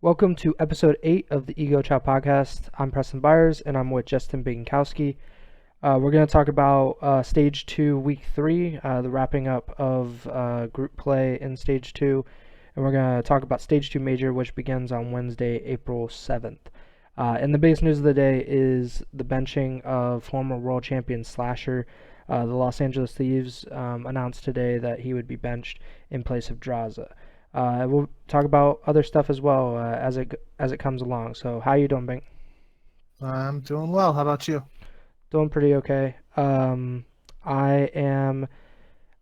Welcome to episode 8 of the Ego Chall Podcast. I'm Preston Byers and I'm with Justin Binkowski. We're going to talk about Stage 2, Week 3, the wrapping up of group play in Stage 2. And we're going to talk about Stage 2 Major, which begins on Wednesday, April 7th. And the biggest news of the day is the benching of former world champion Slasher. The Los Angeles Thieves announced today that he would be benched in place of Draza. We'll talk about other stuff as well as it comes along. So, how you doing, Bink? I'm doing well. How about you? Doing pretty okay. I am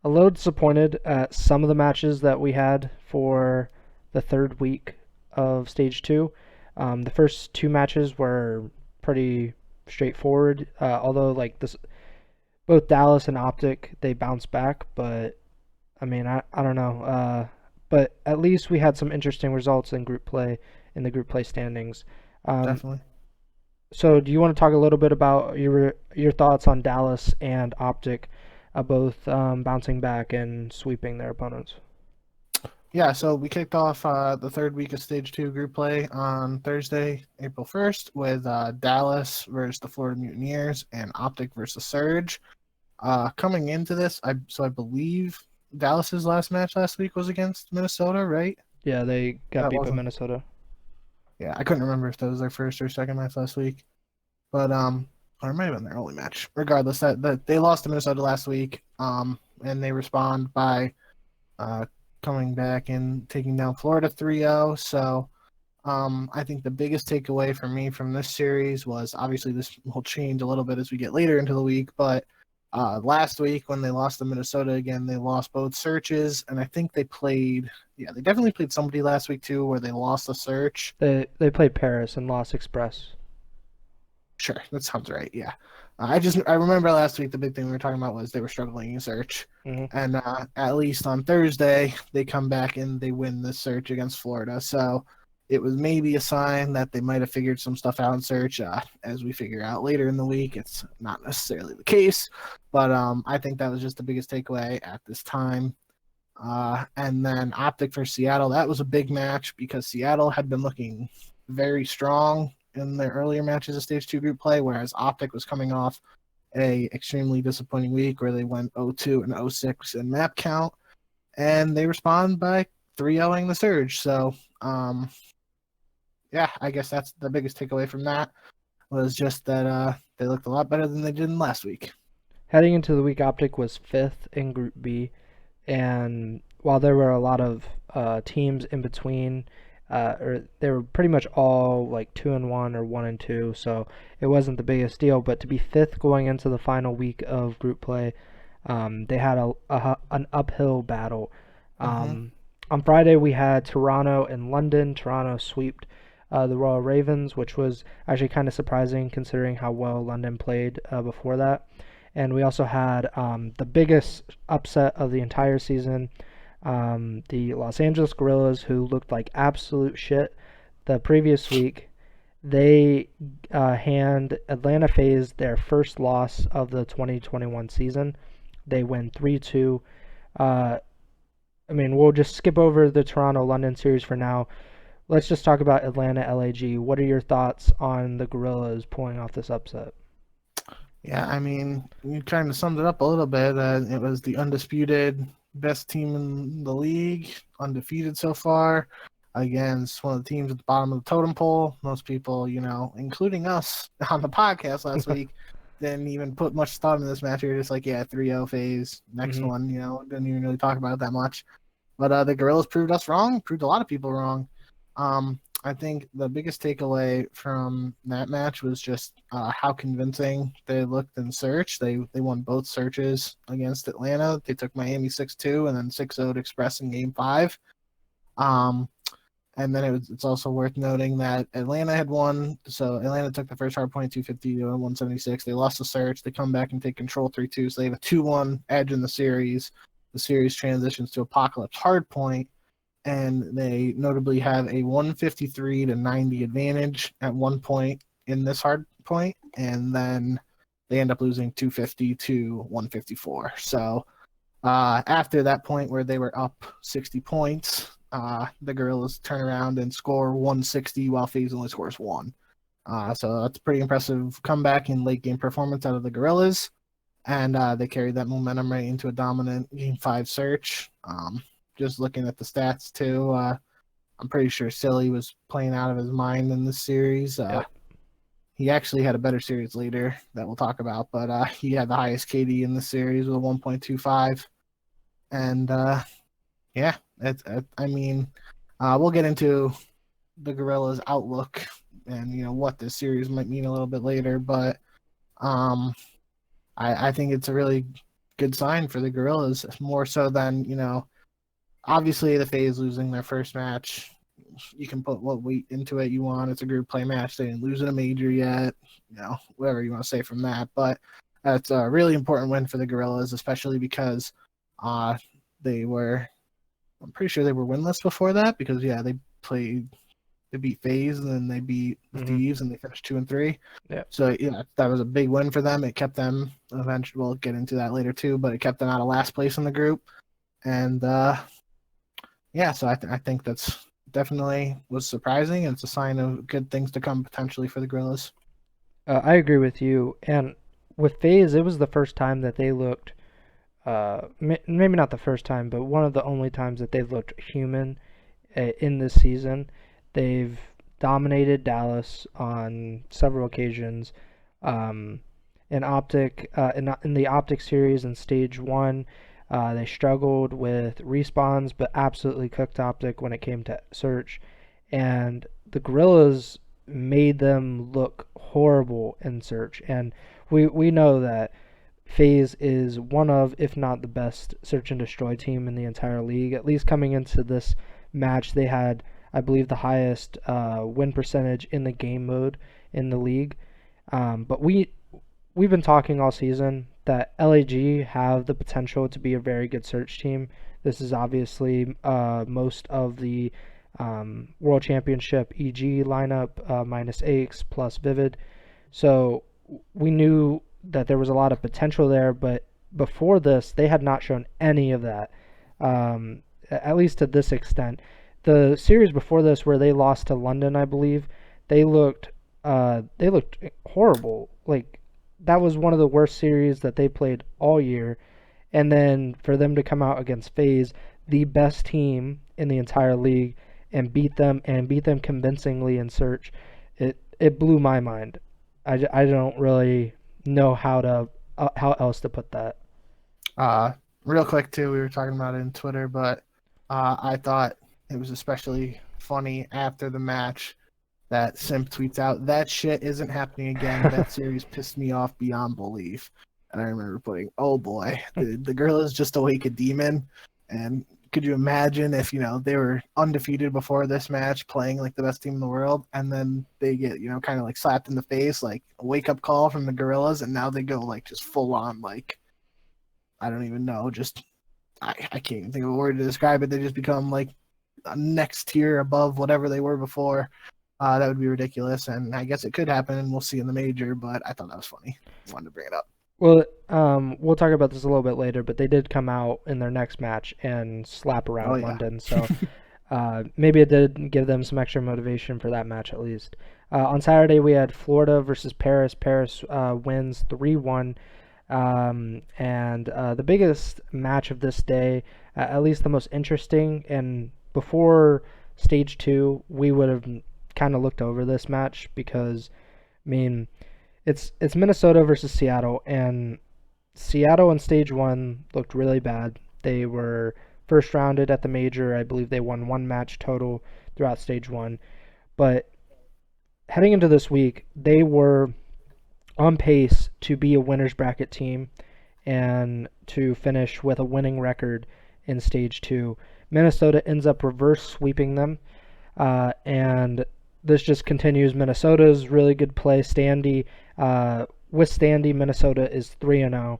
a little disappointed at some of the matches that we had for the third week of Stage 2. The first two matches were pretty straightforward, although like this, both Dallas and Optic they bounced back, but I don't know. But at least we had some interesting results in group play in the group play standings. Um, Definitely. so, do you want to talk a little bit about your thoughts on Dallas and Optic, both bouncing back and sweeping their opponents? Yeah, so we kicked off the third week of Stage 2 group play on Thursday, April 1st, with Dallas versus the Florida Mutineers and Optic versus Surge. Coming into this, I believe Dallas's last match last week was against Minnesota, right? Yeah, they got That beat by wasn't. Minnesota. Yeah, I couldn't remember if that was their first or second match last week, but or it might have been their only match. Regardless, that they lost to Minnesota last week, and they respond by uh, coming back and taking down Florida 3-0. So I think the biggest takeaway for me from this series was obviously this will change a little bit as we get later into the week, but last week when they lost to Minnesota again, they lost both searches, and I think they definitely played somebody last week too where they lost a search. They played Paris and lost Express. Sure, that sounds right. Yeah, I remember last week the big thing we were talking about was they were struggling in search, Hmm. and at least on Thursday they come back and they win the search against Florida. So it was maybe a sign that they might have figured some stuff out in search. As we figure out later in the week, it's not necessarily the case, but I think that was just the biggest takeaway at this time. And then Optic for Seattle, that was a big match because Seattle had been looking very strong in their earlier matches of Stage 2 group play, whereas Optic was coming off a extremely disappointing week where they went 0-2 and 0-6 in map count, and they respond by 3-0ing the Surge. So, yeah, I guess that's the biggest takeaway from that was just that they looked a lot better than they did in last week. Heading into the week, Optic was fifth in Group B, and while there were a lot of teams in between, or they were pretty much all like 2-1 or 1-2, so it wasn't the biggest deal. But to be fifth going into the final week of group play, they had an uphill battle. Mm-hmm. On Friday, we had Toronto and London. Toronto swept the Royal Ravens, which was actually kind of surprising considering how well London played before that. And we also had the biggest upset of the entire season, the Los Angeles Guerrillas, who looked like absolute shit the previous week. They hand Atlanta FaZe their first loss of the 2021 season. They win 3-2. Uh, we'll just skip over the Toronto London series for now. Let's just talk about Atlanta LAG. What are your thoughts on the Guerrillas pulling off this upset? Yeah, I mean, you kind of summed it up a little bit. It was the undisputed best team in the league, undefeated so far, against one of the teams at the bottom of the totem pole. Most people, including us on the podcast last week, didn't even put much thought in this match. We were just like, yeah, 3-0 phase, next Hmm. one, didn't even really talk about it that much. But the Gorillas proved us wrong, proved a lot of people wrong. I think the biggest takeaway from that match was just how convincing they looked in search. They won both searches against Atlanta. They took Miami 6-2 and then 6-0 Express in Game 5. Um, and then it's also worth noting that Atlanta had won. So Atlanta took the first hard point 250 to 176. They lost the search. They come back and take control 3-2. So they have a 2-1 edge in the series. The series transitions to Apocalypse hard point, and they notably have a 153 to 90 advantage at one point in this hard point, and then they end up losing 250 to 154. So after that point where they were up 60 points, the Gorillas turn around and score 160 while FaZe only scores 1. So that's a pretty impressive comeback in late game performance out of the Gorillas. And they carried that momentum right into a dominant Game 5 search. Just looking at the stats, too, I'm pretty sure Silly was playing out of his mind in this series. Yep. He actually had a better series later that we'll talk about, but he had the highest KD in the series with a 1.25. And yeah, we'll get into the Gorillas' outlook and what this series might mean a little bit later, but I think it's a really good sign for the Gorillas, more so than obviously the FaZe losing their first match. You can put what weight into it you want. It's a group play match. They didn't lose in a major yet. Whatever you want to say from that. But that's a really important win for the Gorillas, especially because I'm pretty sure they were winless before that because, they beat FaZe and then they beat the Thieves and they finished 2-3. Yeah. So, that was a big win for them. It kept them, eventually, we'll get into that later too, but it kept them out of last place in the group. And, so I think that's definitely was surprising, and it's a sign of good things to come potentially for the Gorillas. I agree with you. And with FaZe, it was the first time that they looked, maybe not the first time, but one of the only times that they've looked human in this season. They've dominated Dallas on several occasions. In the Optic series in Stage 1, they struggled with respawns, but absolutely cooked Optic when it came to search. And the Gorillas made them look horrible in search. And we know that FaZe is one of, if not the best, search and destroy team in the entire league. At least coming into this match, they had, I believe, the highest win percentage in the game mode in the league. But we've been talking all season that LAG have the potential to be a very good search team. This is obviously most of the World Championship EG lineup minus Aches plus Vivid. So we knew that there was a lot of potential there, but before this, they had not shown any of that, at least to this extent. The series before this, where they lost to London, I believe, they looked horrible. Like, that was one of the worst series that they played all year. And then for them to come out against FaZe, the best team in the entire league, and beat them convincingly in search, it blew my mind. I don't really know how else to put that. Real quick too, we were talking about it in Twitter, but I thought it was especially funny after the match that Simp tweets out, "That shit isn't happening again. That series pissed me off beyond belief." And I remember putting, "Oh boy, the girl is just awake a demon." And could you imagine if they were undefeated before this match, playing like the best team in the world, and then they get kind of like slapped in the face, like a wake up call from the Gorillas, and now they go like just full on, like, I don't even know, just I can't even think of a word to describe it. They just become like a next tier above whatever they were before. That would be ridiculous, and I guess it could happen, and we'll see in the major. But I thought that was funny. Wanted to bring it up. Well, we'll talk about this a little bit later, but they did come out in their next match and slap around London, so maybe it did give them some extra motivation for that match at least. On Saturday, we had Florida versus Paris. Paris wins 3-1, and the biggest match of this day, at least the most interesting, and before Stage 2, we would have kind of looked over this match because, I mean, it's Minnesota versus Seattle, and Seattle in Stage 1 looked really bad. They were first rounded at the major. I believe they won one match total throughout Stage 1. But heading into this week, they were on pace to be a winner's bracket team and to finish with a winning record in Stage 2. Minnesota ends up reverse sweeping them, and this just continues Minnesota's really good play. With Standy, Minnesota is 3-0.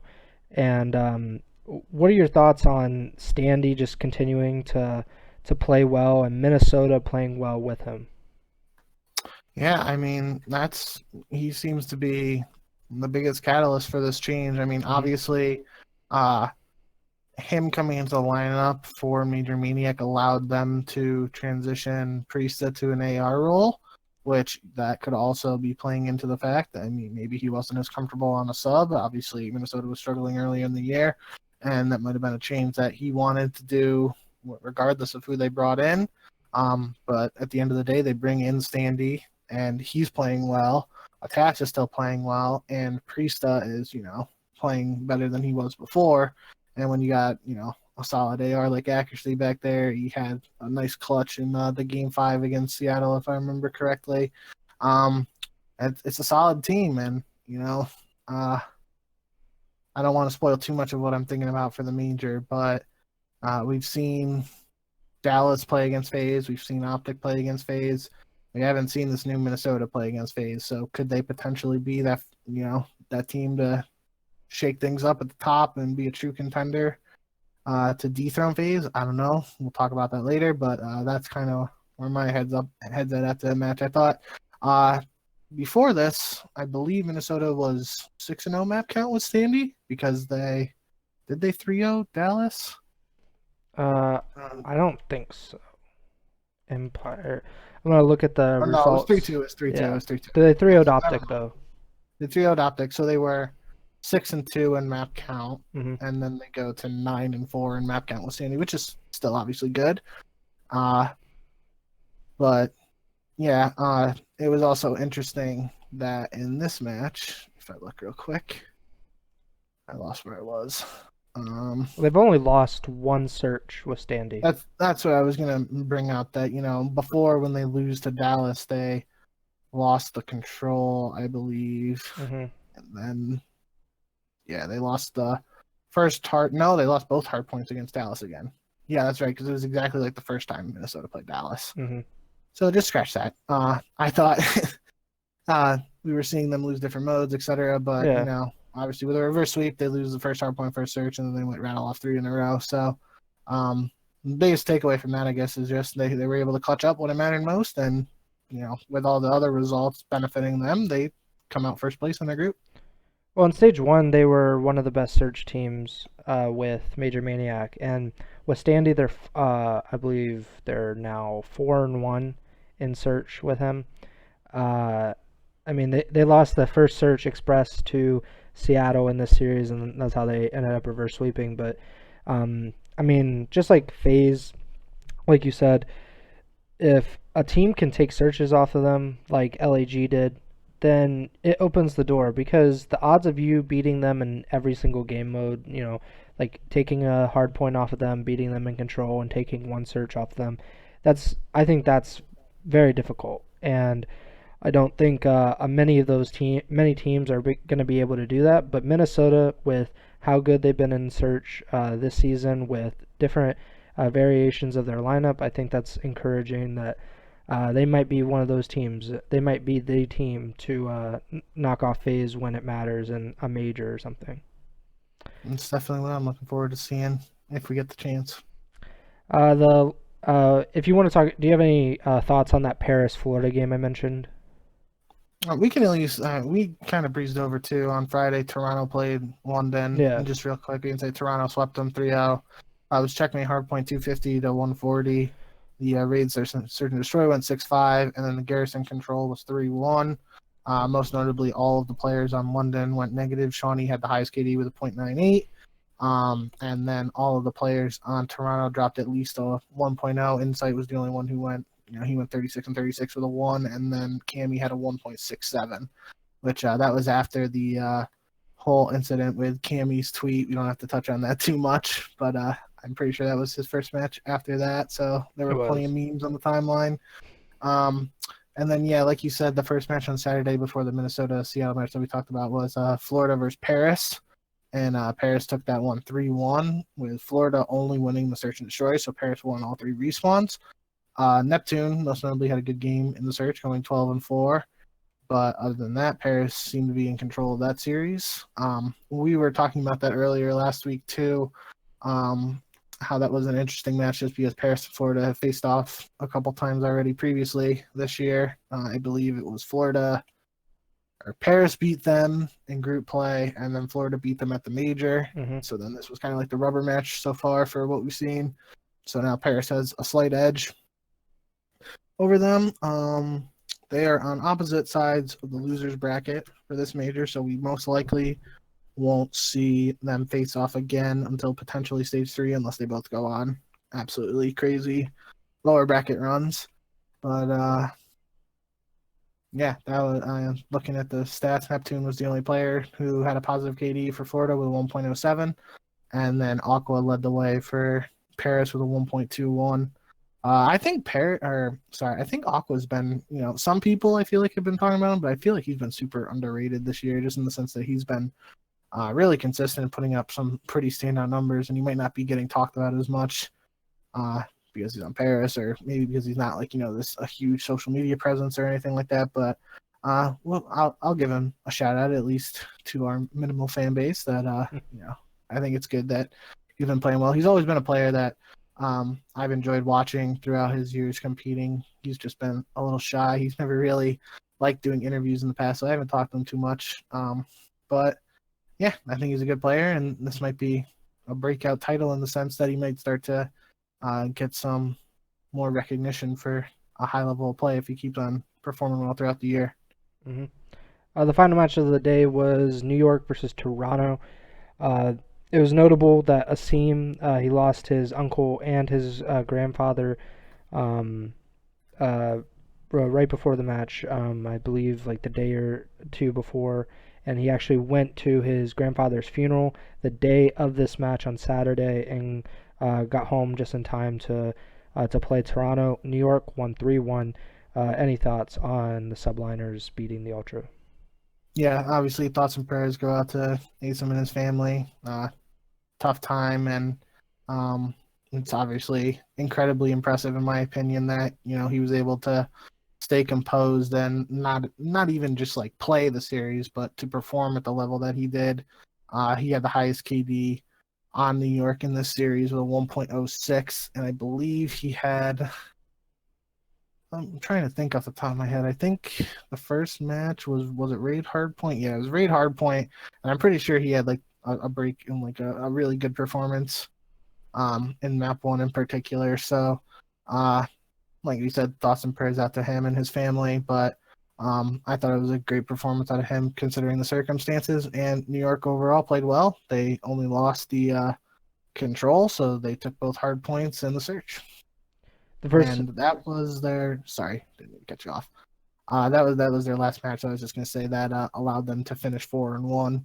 And what are your thoughts on Standy just continuing to play well and Minnesota playing well with him? Yeah, I mean, he seems to be the biggest catalyst for this change. I mean, obviously, him coming into the lineup for Major Maniac allowed them to transition Priesta to an AR role, which that could also be playing into the fact that, I mean, maybe he wasn't as comfortable on a sub. Obviously, Minnesota was struggling early in the year, and that might have been a change that he wanted to do regardless of who they brought in. But at the end of the day, they bring in Standy, and he's playing well. Attach is still playing well, and Priesta is, playing better than he was before. And when you got, a solid AR like accuracy back there, he had a nice clutch in the game 5 against Seattle, if I remember correctly. It's a solid team, and, I don't want to spoil too much of what I'm thinking about for the major, but we've seen Dallas play against FaZe. We've seen Optic play against FaZe. We haven't seen this new Minnesota play against FaZe. So could they potentially be that, that team to shake things up at the top and be a true contender to dethrone FaZe? I don't know. We'll talk about that later, but that's kind of where my head's at after that match. I thought before this, I believe Minnesota was 6-0 map count with Standy because they 3-0 Dallas. I don't think so. Empire. I'm gonna look at the results. No, it was 3-2. It was 3-2. Yeah. It was 3-2. They 3-0'd Optic though. They 3-0'd Optic, so they were 6-2 in map count, Mm-hmm. and then they go to 9-4 in map count with Sandy, which is still obviously good. But yeah, it was also interesting that in this match, if I look real quick, I lost where I was. They've only lost one search with Standy. That's what I was gonna bring out. That before when they lose to Dallas, they lost the control, I believe, and then they lost the first hard. No, they lost both hard points against Dallas again. Yeah, that's right, because it was exactly like the first time Minnesota played Dallas. So just scratch that. I thought we were seeing them lose different modes, etc. But obviously with a reverse sweep, they lose the first hard point first search, and then they went rattle off 3 in a row. So the biggest takeaway from that, I guess, is just they were able to clutch up when it mattered most, and with all the other results benefiting them, they come out first place in their group. Well, in stage 1, they were one of the best search teams with Major Maniac, and with Standy, they're I believe they're now 4-1 in search with him. I mean, they lost the first search express to Seattle in this series, and that's how they ended up reverse sweeping. But I mean, just like FaZe, like you said, if a team can take searches off of them like LAG did, then it opens the door, because the odds of you beating them in every single game mode, like taking a hard point off of them, beating them in control, and taking one search off of them, I think that's very difficult. And I don't think many teams are going to be able to do that. But Minnesota, with how good they've been in search this season, with different variations of their lineup, I think that's encouraging. That they might be one of those teams. They might be the team to knock off FaZe when it matters in a major or something. It's definitely what I'm looking forward to seeing if we get the chance. If you want to talk, do you have any thoughts on that Paris-Florida game I mentioned? We can at least we kind of breezed over too. On Friday, Toronto played London. Yeah. And just real quick, we can say Toronto swept them 3-0. I was checking hardpoint 250 to 140. The Raids Search and Destroy went 6-5, and then the Garrison Control was 3-1. Most notably, all of the players on London went negative. Shawnee had the highest KD with a .98. And then all of the players on Toronto dropped at least a 1.0. Insight was the only one who went, he went 36 and 36 with a 1, and then Cammy had a 1.67, which that was after the whole incident with Cammy's tweet. We don't have to touch on that too much, but I'm pretty sure that was his first match after that, so there were plenty of memes on the timeline. And then, like you said, the first match on Saturday before the Minnesota-Seattle match that we talked about was Florida versus Paris. And Paris took that one 3-1, with Florida only winning the Search and Destroy, so Paris won all 3 respawns. Neptune, most notably, had a good game in the Search, going 12-4. But other than that, Paris seemed to be in control of that series. We were talking about that earlier last week, too, how that was an interesting match just because Paris and Florida have faced off a couple times already previously this year. I believe it was Florida, Paris beat them in group play, and then Florida beat them at the major. Mm-hmm. So then this was kind of like the rubber match so far for what we've seen. So now Paris has a slight edge over them. They are on opposite sides of the losers bracket for this major, so we most likely won't see them face off again until potentially stage 3, unless they both go on absolutely crazy lower bracket runs. But yeah, that was looking at the stats. Neptune was the only player who had a positive KD for Florida with a 1.07, and then Aqua led the way for Paris with a 1.21. I think I think Aqua's been, some people I feel like have been talking about him, but I feel like he's been super underrated this year, just in the sense that he's been really consistent in putting up some pretty standout numbers, and he might not be getting talked about as much because he's on Paris, or maybe because he's not like, a huge social media presence or anything like that. But well, I'll give him a shout out, at least to our minimal fan base, that I think it's good that he's been playing well. He's always been a player that I've enjoyed watching throughout his years competing. He's just been a little shy. He's never really liked doing interviews in the past, so I haven't talked to him too much. But yeah, I think he's a good player, and this might be a breakout title in the sense that he might start to get some more recognition for a high level of play if he keeps on performing well throughout the year. Mm-hmm. The final match of the day was New York versus Toronto. It was notable that Asim, he lost his uncle and his grandfather right before the match, I believe like the day or two before, and he actually went to his grandfather's funeral the day of this match on Saturday and got home just in time to play Toronto. New York won 3-1. Any thoughts on the Subliners beating the Ultra? Yeah, obviously thoughts and prayers go out to Asim and his family. Tough time, and it's obviously incredibly impressive in my opinion that he was able to stay composed and not even just like play the series, but to perform at the level that he did. He had the highest KD on New York in this series with a 1.06, and I believe he had, I'm trying to think off the top of my head, I think the first match was it Raid Hardpoint? Yeah, it was Raid Hardpoint, and I'm pretty sure he had like a break in like a really good performance in map 1 in particular. So like you said, thoughts and prayers out to him and his family, but I thought it was a great performance out of him considering the circumstances, and New York overall played well. They only lost the control, so they took both hard points in the search. And that was their, sorry, didn't mean to cut you off. That was their last match. I was just going to say that allowed them to finish 4-1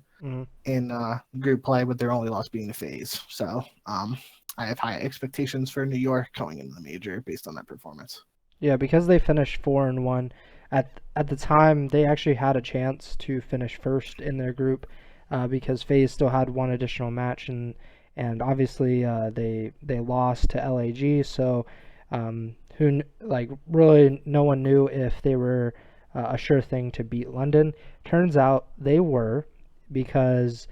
in group play, with their only loss being the FaZe. So I have high expectations for New York going into the major based on that performance. Yeah, because they finished 4-1. At the time, they actually had a chance to finish first in their group because FaZe still had one additional match, and obviously they lost to LAG. So really no one knew if they were a sure thing to beat London. Turns out they were, because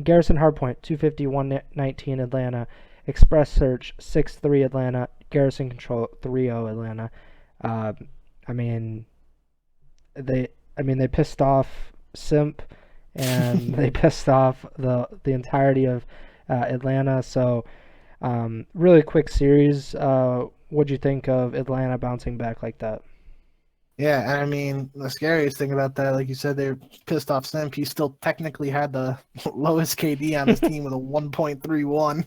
Garrison Hardpoint 250-119 Atlanta, Express Search 6-3 Atlanta, Garrison Control 3-0 Atlanta. They pissed off Simp, and they pissed off the entirety of Atlanta. So really quick series. What'd you think of Atlanta bouncing back like that? Yeah, I mean, the scariest thing about that, like you said, they pissed off Simp. He still technically had the lowest KD on his team with a 1.31.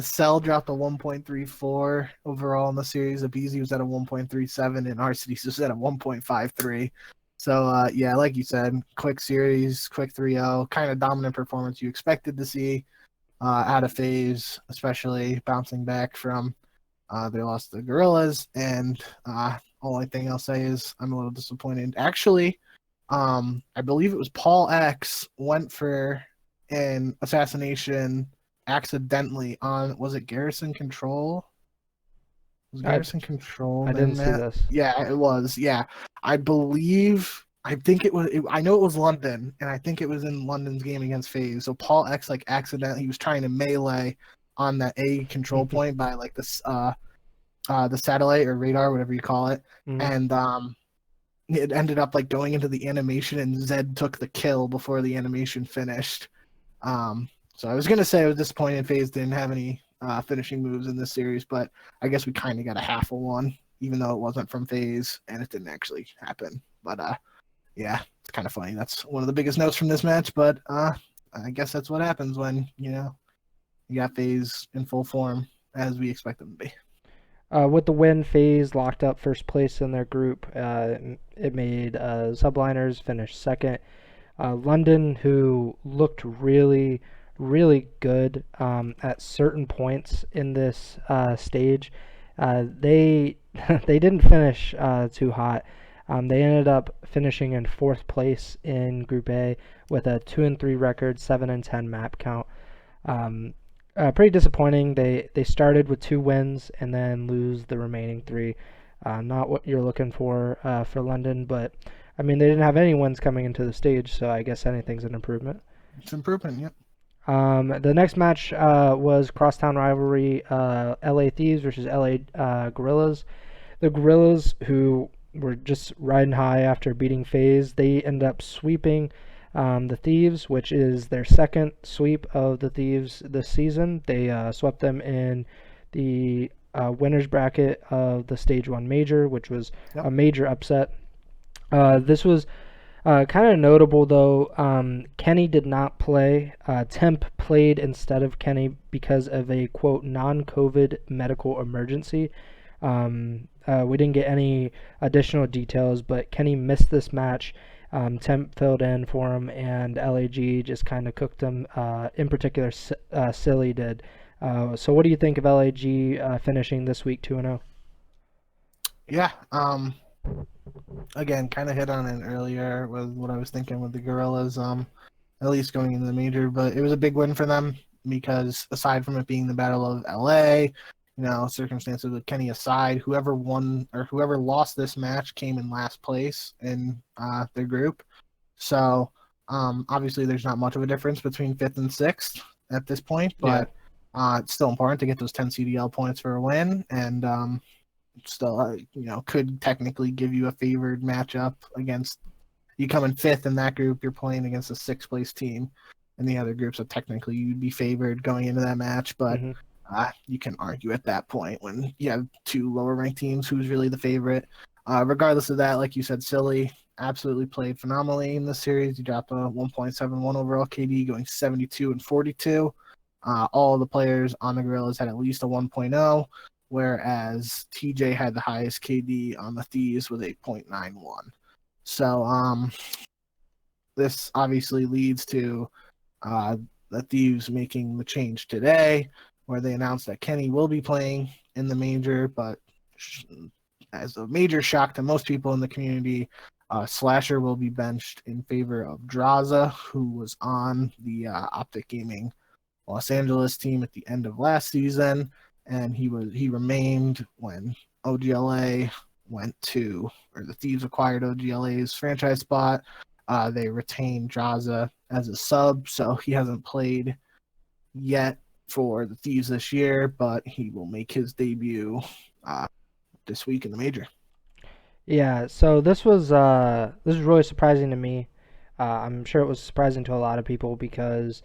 Cell dropped a 1.34 overall in the series. Abizi was at a 1.37, and Arcides was at a 1.53. So, yeah, like you said, quick series, quick 3-0, kind of dominant performance you expected to see out of FaZe, especially bouncing back from they lost the Gorillas, and only thing I'll say is I'm a little disappointed. Actually, I believe it was Paul X went for an assassination accidentally on, was it Garrison Control? Was Garrison Control? I didn't see this. Yeah, it was. Yeah, I think it was. I know it was London, and I think it was in London's game against FaZe. So Paul X accidentally, he was trying to melee on that A control point by the satellite or radar, whatever you call it, and it ended up like going into the animation and Zed took the kill before the animation finished. So I was gonna say I was disappointed FaZe didn't have any finishing moves in this series, but I guess we kind of got a half of one, even though it wasn't from FaZe and it didn't actually happen. But yeah, it's kind of funny. That's one of the biggest notes from this match. But I guess that's what happens when you got FaZe in full form as we expect them to be. With the win, FaZe locked up first place in their group. It made Subliners finish second. London, who looked really, really good at certain points in this stage, they they didn't finish too hot. They ended up finishing in fourth place in Group A with a 2-3 record, 7-10 map count. Pretty disappointing. They started with 2 wins and then lose the remaining 3. Not what you're looking for London, but I mean they didn't have any wins coming into the stage, so I guess anything's an improvement. It's improvement, yep. The next match was crosstown rivalry, LA Thieves versus LA Gorillas. The Gorillas, who were just riding high after beating FaZe, they ended up sweeping the Thieves, which is their second sweep of the Thieves this season. They swept them in the winners bracket of the Stage 1 Major, which was a major upset. This was kind of notable, though. Kenny did not play. Temp played instead of Kenny because of a, quote, non-COVID medical emergency. We didn't get any additional details, but Kenny missed this match. Temp filled in for him, and LAG just kind of cooked him. In particular, Silly did. So what do you think of LAG finishing this week 2-0? Yeah. Again, kind of hit on it earlier with what I was thinking with the Gorillas, at least going into the major, but it was a big win for them because aside from it being the Battle of LA, circumstances with Kenny aside, whoever won or whoever lost this match came in last place in their group. So obviously there's not much of a difference between 5th and 6th at this point, but it's still important to get those 10 CDL points for a win, and still, could technically give you a favored matchup against you coming 5th in that group. You're playing against a 6th place team in the other group, so technically you'd be favored going into that match. But you can argue at that point when you have 2 lower ranked teams who's really the favorite. Regardless of that, like you said, Silly absolutely played phenomenally in this series. He dropped a 1.71 overall KD, going 72 and 42. All of the players on the Gorillas had at least a 1.0. Whereas TJ had the highest KD on the Thieves with 8.91. So this obviously leads to the Thieves making the change today, where they announced that Kenny will be playing in the major, but as a major shock to most people in the community, Slasher will be benched in favor of Draza, who was on the Optic Gaming Los Angeles team at the end of last season. And he remained when OGLA the Thieves acquired OGLA's franchise spot. They retained Draza as a sub, so he hasn't played yet for the Thieves this year, but he will make his debut this week in the major. Yeah, so this was really surprising to me. I'm sure it was surprising to a lot of people because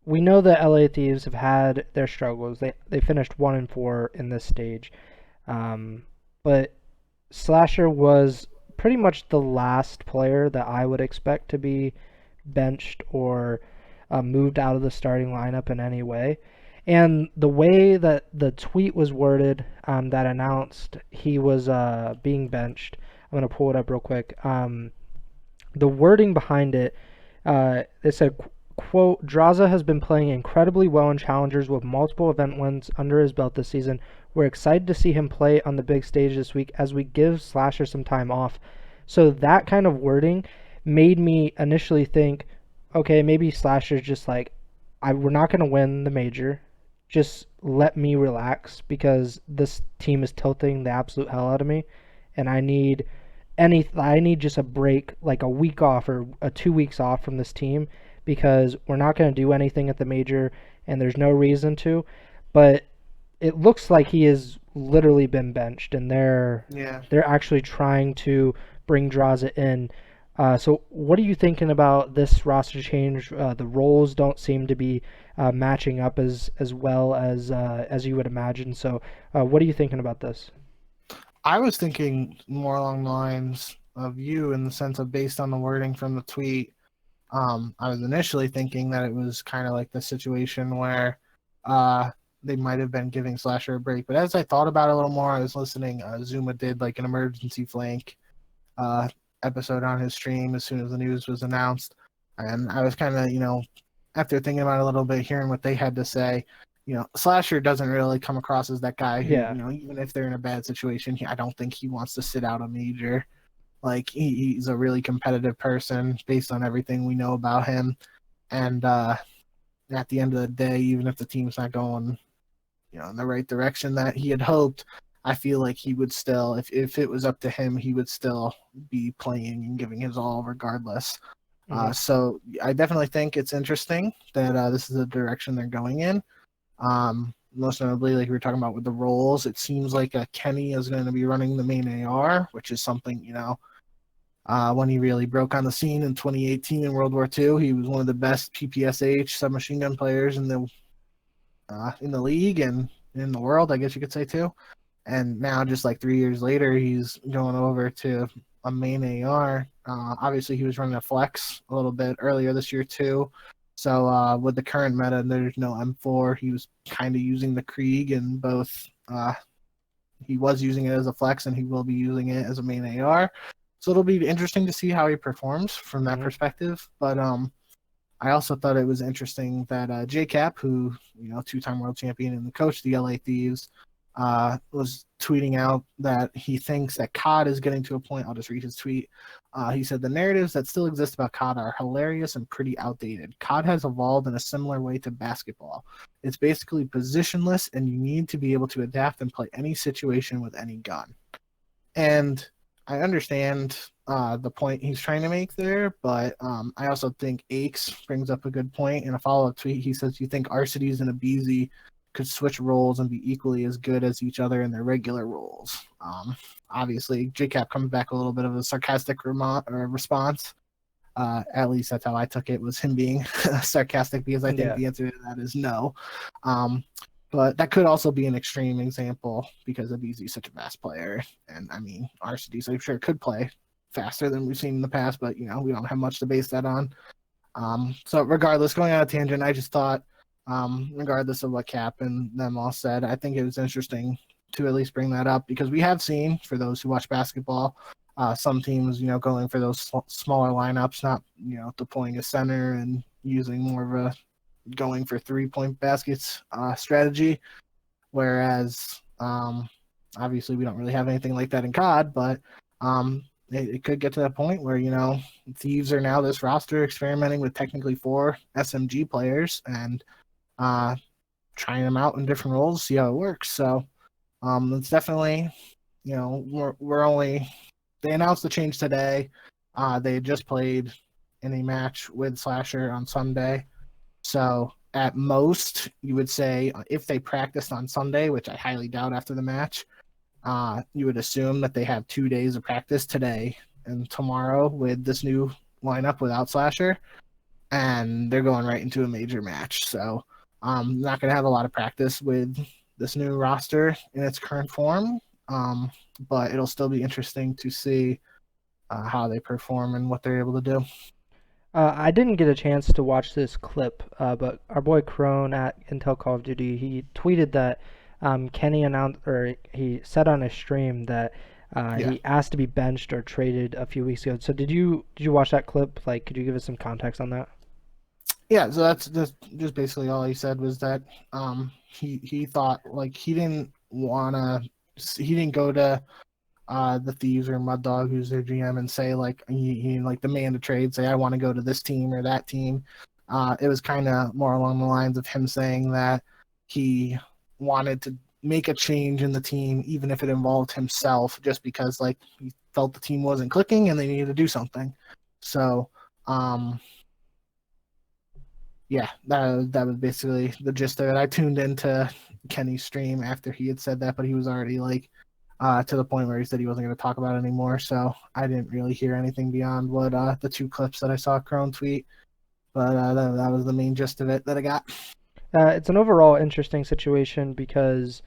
we know that LA Thieves have had their struggles. They finished 1-4 in this stage, but Slasher was pretty much the last player that I would expect to be benched or moved out of the starting lineup in any way. And the way that the tweet was worded that announced he was being benched, I'm going to pull it up real quick. The wording behind it, it said, quote, Draza has been playing incredibly well in challengers with multiple event wins under his belt this season. We're excited to see him play on the big stage this week as we give Slasher some time off. So that kind of wording made me initially think, okay, maybe Slasher's just like, we're not going to win the major. Just let me relax because this team is tilting the absolute hell out of me, and I need just a break, like a week off or 2 weeks off from this team, because we're not going to do anything at the major and there's no reason to. But it looks like he has literally been benched, and Yeah. they're actually trying to bring Draza in. So what are you thinking about this roster change? The roles don't seem to be matching up as well as you would imagine. So what are you thinking about this? I was thinking more along the lines of you in the sense of based on the wording from the tweet. I was initially thinking that it was kind of like the situation where uh, they might have been giving Slasher a break. But as I thought about it a little more, I was listening. Zuma did like an emergency flank uh, episode on his stream as soon as the news was announced. And I was kind of, after thinking about it a little bit, hearing what they had to say, Slasher doesn't really come across as that guy who, Yeah. even if they're in a bad situation, I don't think he wants to sit out a major. Like he's a really competitive person based on everything we know about him. And at the end of the day, even if the team's not going, in the right direction that he had hoped, I feel like he would still, if it was up to him, he would still be playing and giving his all regardless. Hmm. So I definitely think it's interesting that this is the direction they're going in. Most notably, like we were talking about with the roles, it seems like Kenny is going to be running the main AR, which is something, when he really broke on the scene in 2018 in World War II, he was one of the best PPSH submachine gun players in the league and in the world, I guess you could say too. And now, just like 3 years later, he's going over to a main AR. Obviously, he was running a flex a little bit earlier this year too. So with the current meta, there's no M4. He was kind of using the Krieg in both. He was using it as a flex, and he will be using it as a main AR. So it'll be interesting to see how he performs from that Hmm. perspective. But I also thought it was interesting that JCap, who, two-time world champion and the coach of the LA Thieves, was tweeting out that he thinks that COD is getting to a point. I'll just read his tweet. He said, the narratives that still exist about COD are hilarious and pretty outdated. COD has evolved in a similar way to basketball. It's basically positionless, and you need to be able to adapt and play any situation with any gun. And I understand the point he's trying to make there, but I also think Aches brings up a good point. In a follow-up tweet, he says, you think Arcides and Abizi could switch roles and be equally as good as each other in their regular roles? Obviously, JCap comes back a little bit of a sarcastic response. At least that's how I took it, was him being sarcastic, because I think Yeah. the answer to that is no. But that could also be an extreme example because Abizi is such a fast player. And I mean, RCDs, I'm sure, could play faster than we've seen in the past, but, we don't have much to base that on. So regardless, going on a tangent, I just thought, regardless of what Cap and them all said, I think it was interesting to at least bring that up because we have seen, for those who watch basketball, some teams, going for those smaller lineups, not, deploying a center and using more of a going for 3-point baskets strategy. Whereas, obviously, we don't really have anything like that in COD, but it could get to that point where, Thieves are now this roster experimenting with technically 4 SMG players and trying them out in different roles, see how it works. So it's definitely, we're only, they announced the change today. They had just played in a match with Slasher on Sunday. So at most, you would say if they practiced on Sunday, which I highly doubt after the match, you would assume that they have 2 days of practice today and tomorrow with this new lineup without Slasher, and they're going right into a major match. So not going to have a lot of practice with this new roster in its current form, but it'll still be interesting to see how they perform and what they're able to do. I didn't get a chance to watch this clip, but our boy Crone at Intel Call of Duty, he tweeted that Kenny announced, or he said on his stream that Yeah. he asked to be benched or traded a few weeks ago. So did you watch that clip? Like, could you give us some context on that? Yeah, so that's just basically all he said was that he thought like he didn't go to the Thieves or Mud Dog, who's their GM, and say like he like demand a trade, say I want to go to this team or that team. It was kind of more along the lines of him saying that he wanted to make a change in the team, even if it involved himself, just because like he felt the team wasn't clicking and they needed to do something. So yeah, that was basically the gist of it. I tuned into Kenny's stream after he had said that, but he was already like to the point where he said he wasn't going to talk about it anymore. So I didn't really hear anything beyond what the 2 clips that I saw Crone tweet. But that was the main gist of it that I got. It's an overall interesting situation because,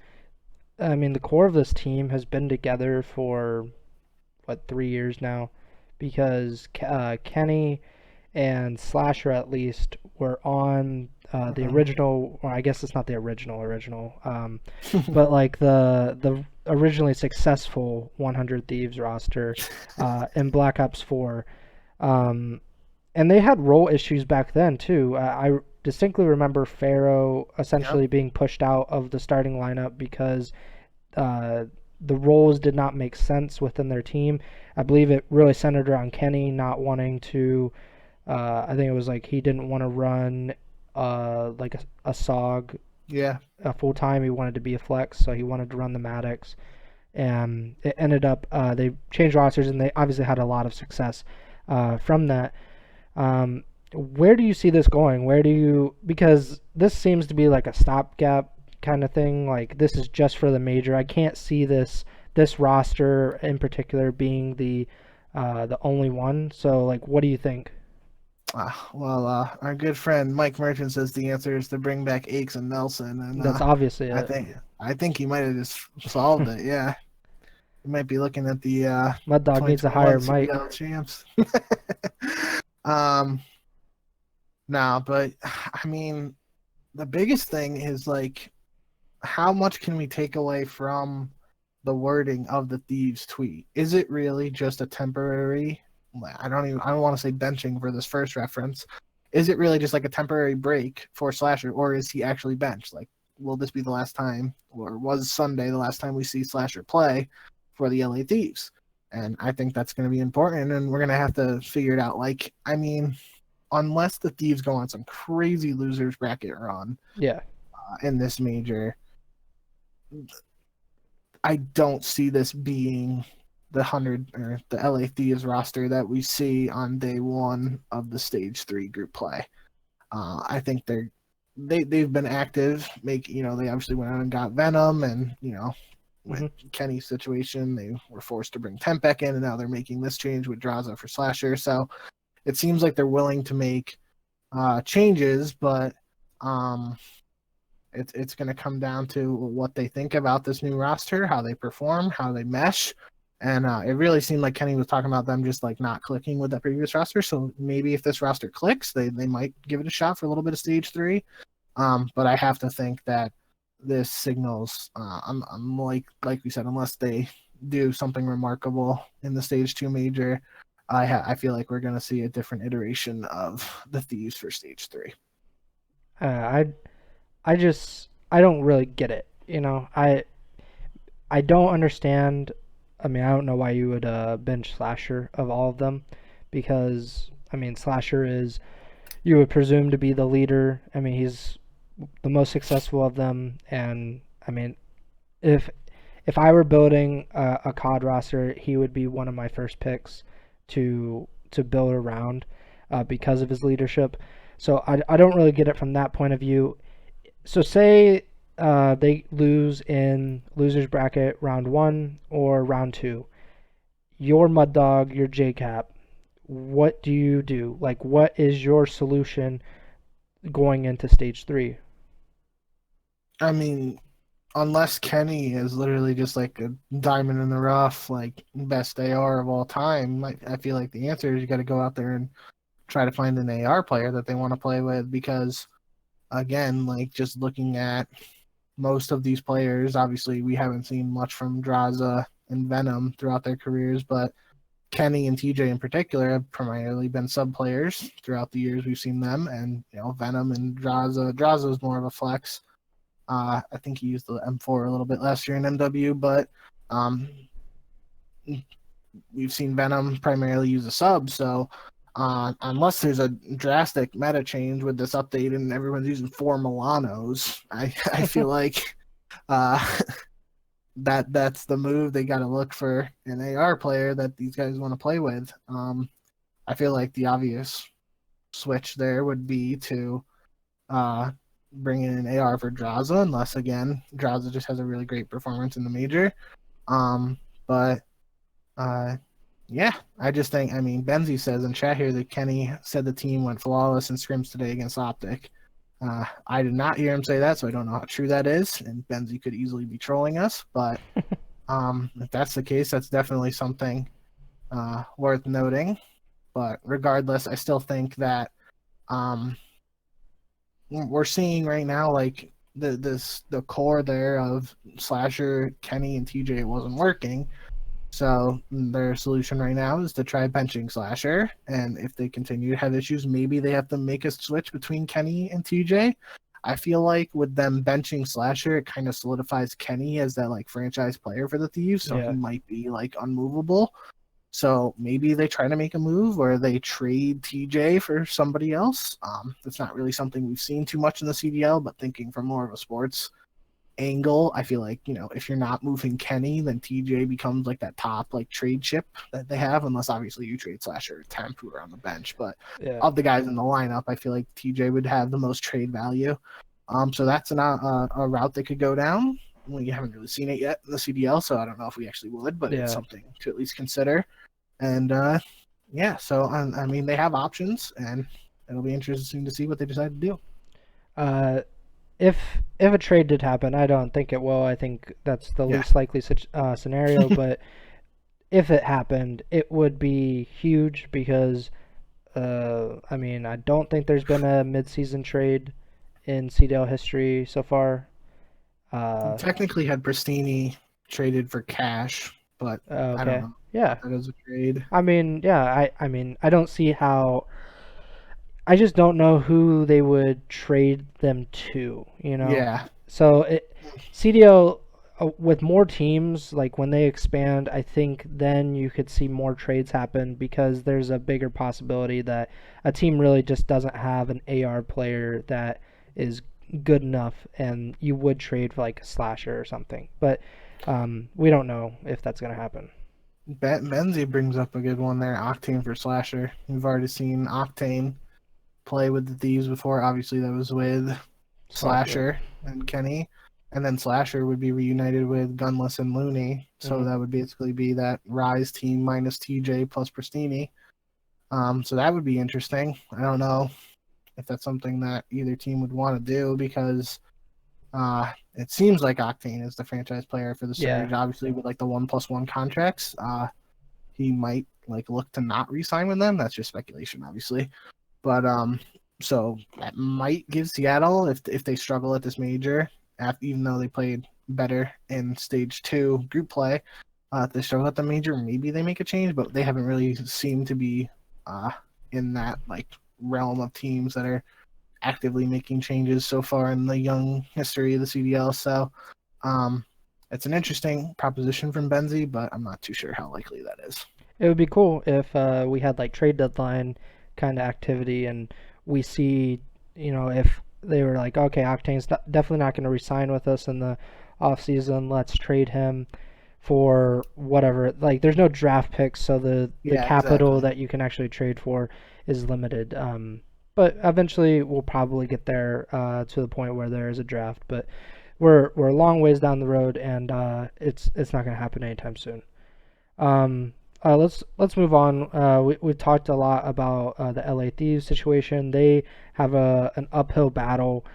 I mean, the core of this team has been together for, what, 3 years now? Because Kenny and Slasher, at least, were on the original, or I guess it's not the original, but like the originally successful 100 Thieves roster in Black Ops 4. Um, and they had role issues back then too. I distinctly remember Pharaoh Yep. essentially being pushed out of the starting lineup because uh, the roles did not make sense within their team. I believe it really centered around Kenny not wanting to. I think it was like he didn't want to run like a SOG Yeah. full time. He wanted to be a flex, so he wanted to run the Maddox. And it ended up they changed rosters, and they obviously had a lot of success from that. Where do you see this going? Where do you, because this seems to be like a stopgap kind of thing. Like this is just for the major. I can't see this roster in particular being the only one. So like, what do you think? Our good friend Mike Merchant says the answer is to bring back Aches and Nelson, and That's obviously I it. think I think he might have just solved it. Yeah, he might be looking at the Mud Dog needs to hire 2021 Mike. CBL champs. um, nah, but I mean, the biggest thing is like, how much can we take away from the wording of the Thieves tweet? Is it really just a temporary? I don't want to say benching for this first reference. Is it really just like a temporary break for Slasher, or is he actually benched? Like, will this be the last time, or was Sunday the last time we see Slasher play for the LA Thieves? And I think that's going to be important, and we're going to have to figure it out. Like, I mean, unless the Thieves go on some crazy losers bracket run Yeah. in this major, I don't see this being the 100 or the LA Thieves roster that we see on day one of the stage 3 group play. I think they've been active. They obviously went out and got Venom, and with Kenny's situation, they were forced to bring Temp back in, and now they're making this change with Draza for Slasher. So it seems like they're willing to make changes, but it's going to come down to what they think about this new roster, how they perform, how they mesh. And it really seemed like Kenny was talking about them just like not clicking with that previous roster. So maybe if this roster clicks, they might give it a shot for a little bit of stage 3. But I have to think that this signals, I'm like we said, unless they do something remarkable in the stage 2 major, I feel like we're going to see a different iteration of the Thieves for stage 3. I I don't really get it. I don't understand. I mean, I don't know why you would bench Slasher of all of them, because I mean, Slasher is, you would presume, to be the leader. I mean, he's the most successful of them, and I mean, if I were building a COD roster, he would be one of my first picks to build around because of his leadership. So I don't really get it from that point of view. So say they lose in losers bracket round 1 or round 2. You're Mud Dog, you're JCap. What do you do? Like, what is your solution going into stage 3? I mean, unless Kenny is literally just like a diamond in the rough, like best AR of all time, I feel like the answer is you got to go out there and try to find an AR player that they want to play with, because again, like just looking at most of these players, obviously we haven't seen much from Draza and Venom throughout their careers, but Kenny and TJ in particular have primarily been sub players throughout the years we've seen them, and Venom and Draza is more of a flex. I think he used the M4 a little bit last year in MW, but we've seen Venom primarily use a sub. So unless there's a drastic meta change with this update and everyone's using 4 Milanos, I feel like that's the move. They got to look for an AR player that these guys want to play with. I feel like the obvious switch there would be to, I mean, obviously Kenny is the leader, but I feel like Draza and Venom would be the bring in an AR for Draza, unless again Draza just has a really great performance in the major. But yeah, I just think, I mean, Benzie says in chat here that Kenny said the team went flawless in scrims today against Optic. I did not hear him say that, so I don't know how true that is, and Benzie could easily be trolling us. But if that's the case, that's definitely something worth noting. But regardless, I still think that we're seeing right now, like the core there of Slasher, Kenny, and TJ wasn't working. So their solution right now is to try benching Slasher, and if they continue to have issues, maybe they have to make a switch between Kenny and TJ. I feel like with them benching Slasher, it kind of solidifies Kenny as that like franchise player for the Thieves, so he might be like unmovable. So maybe they try to make a move where they trade TJ for somebody else. That's not really something we've seen too much in the CDL, but thinking from more of a sports angle, I feel like, if you're not moving Kenny, then TJ becomes like that top like trade chip that they have, unless obviously you trade Slasher or Temp who are on the bench. But of the guys in the lineup, I feel like TJ would have the most trade value. So that's a route they could go down. We haven't really seen it yet in the CDL, so I don't know if we actually would, but it's something to at least consider. And so I mean, they have options, and it'll be interesting to see what they decide to do. If a trade did happen, I don't think it will. I think that's the least likely scenario. But if it happened, it would be huge because, I mean, I don't think there's been a mid-season trade in CDL history so far. Technically had Pristini traded for cash, but I don't know. Yeah, that is a trade. I mean, I mean, I don't see how. I just don't know who they would trade them to, Yeah. So CDL with more teams, like when they expand, I think then you could see more trades happen because there's a bigger possibility that a team really just doesn't have an AR player that is good enough, and you would trade for like a Slasher or something. But we don't know if that's going to happen. Benzie brings up a good one there, Octane for Slasher. We've already seen Octane play with the Thieves before. Obviously, that was with Slasher and Kenny. And then Slasher would be reunited with Gunless and Looney. So that would basically be that Rise team minus TJ plus Pristini. So that would be interesting. I don't know if that's something that either team would want to do because it seems like Octane is the franchise player for the Surge. Obviously, with like the 1+1 contracts, he might like look to not re-sign with them. That's just speculation, obviously. But so that might give Seattle, if they struggle at this major, even though they played better in stage 2 group play, if they struggle at the major, maybe they make a change. But they haven't really seemed to be in that like realm of teams that are actively making changes so far in the young history of the CDL. So it's an interesting proposition from Benzie, but I'm not too sure how likely that is. It would be cool if we had like trade deadline kind of activity and we see, if they were like, okay, Octane's definitely not going to resign with us in the off season, let's trade him for whatever. Like there's no draft picks, so the capital that you can actually trade for is limited. But eventually we'll probably get there to the point where there is a draft, but we're a long ways down the road, and it's not going to happen anytime soon. Let's move on. We talked a lot about the LA Thieves situation. They have an uphill battle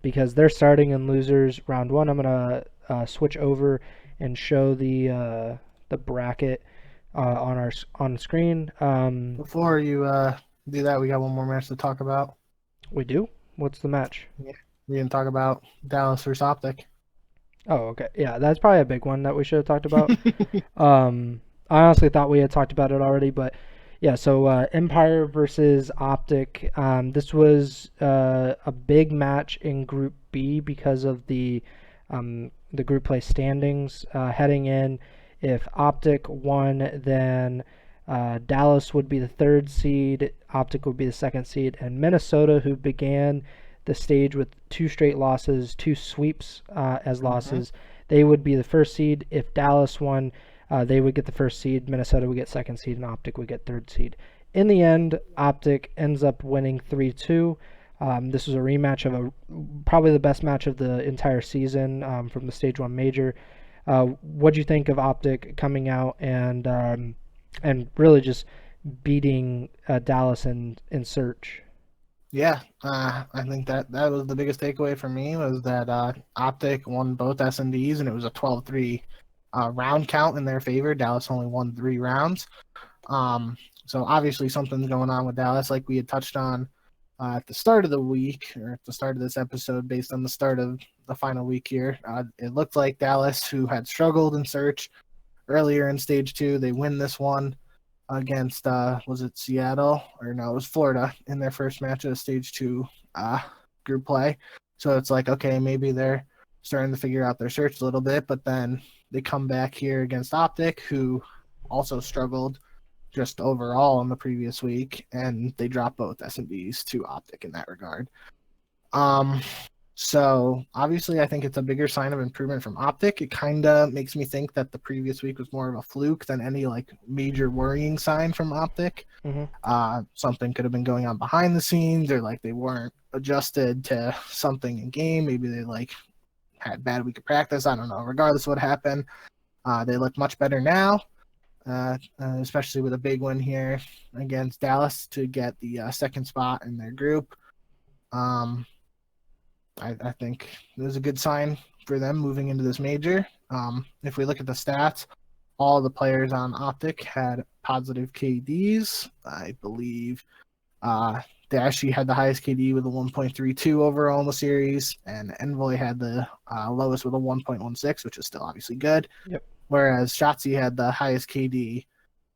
because they're starting in losers round 1. I'm gonna switch over and show the bracket on the screen. Before you do that, we got one more match to talk about. We do? What's the match? Yeah, we didn't talk about Dallas versus Optic. Oh, okay. Yeah, that's probably a big one that we should have talked about. I honestly thought we had talked about it already, but yeah, so Empire versus Optic. This was a big match in Group B because of the group play standings heading in. If Optic won, then Dallas would be the 3rd seed, Optic would be the 2nd seed, and Minnesota, who began the stage with 2 straight losses, 2 sweeps as losses, they would be the 1st seed. If Dallas won, they would get the 1st seed, Minnesota would get 2nd seed, and Optic would get 3rd seed. In the end, Optic ends up winning 3-2. This was a rematch of probably the best match of the entire season from the Stage 1 Major. What do you think of Optic coming out and really just beating Dallas in search? Yeah, I think that was the biggest takeaway for me was that Optic won both S&Ds, and it was a 12-3 round count in their favor. Dallas only won 3 rounds. So obviously something's going on with Dallas, like we had touched on at the start of the week, or at the start of this episode, based on the start of the final week here. It looked like Dallas, who had struggled in search earlier in stage 2, they win this one against was it Seattle, or no, it was Florida in their first match of stage 2 group play. So it's like, okay, maybe they're starting to figure out their search a little bit, but then they come back here against Optic, who also struggled just overall in the previous week, and they drop both S&Ds to Optic in that regard. So obviously I think it's a bigger sign of improvement from Optic. It kind of makes me think that the previous week was more of a fluke than any like major worrying sign from Optic. Something could have been going on behind the scenes, or like they weren't adjusted to something in game. Maybe they like had a bad week of practice. I don't know. Regardless of what happened, they look much better now. Especially with a big win here against Dallas to get the second spot in their group. I think it was a good sign for them moving into this major. If we look at the stats, all the players on Optic had positive KDs. I believe Dashi had the highest KD with a 1.32 overall in the series, and Envoy had the lowest with a 1.16, which is still obviously good. Yep. Whereas Shotzi had the highest KD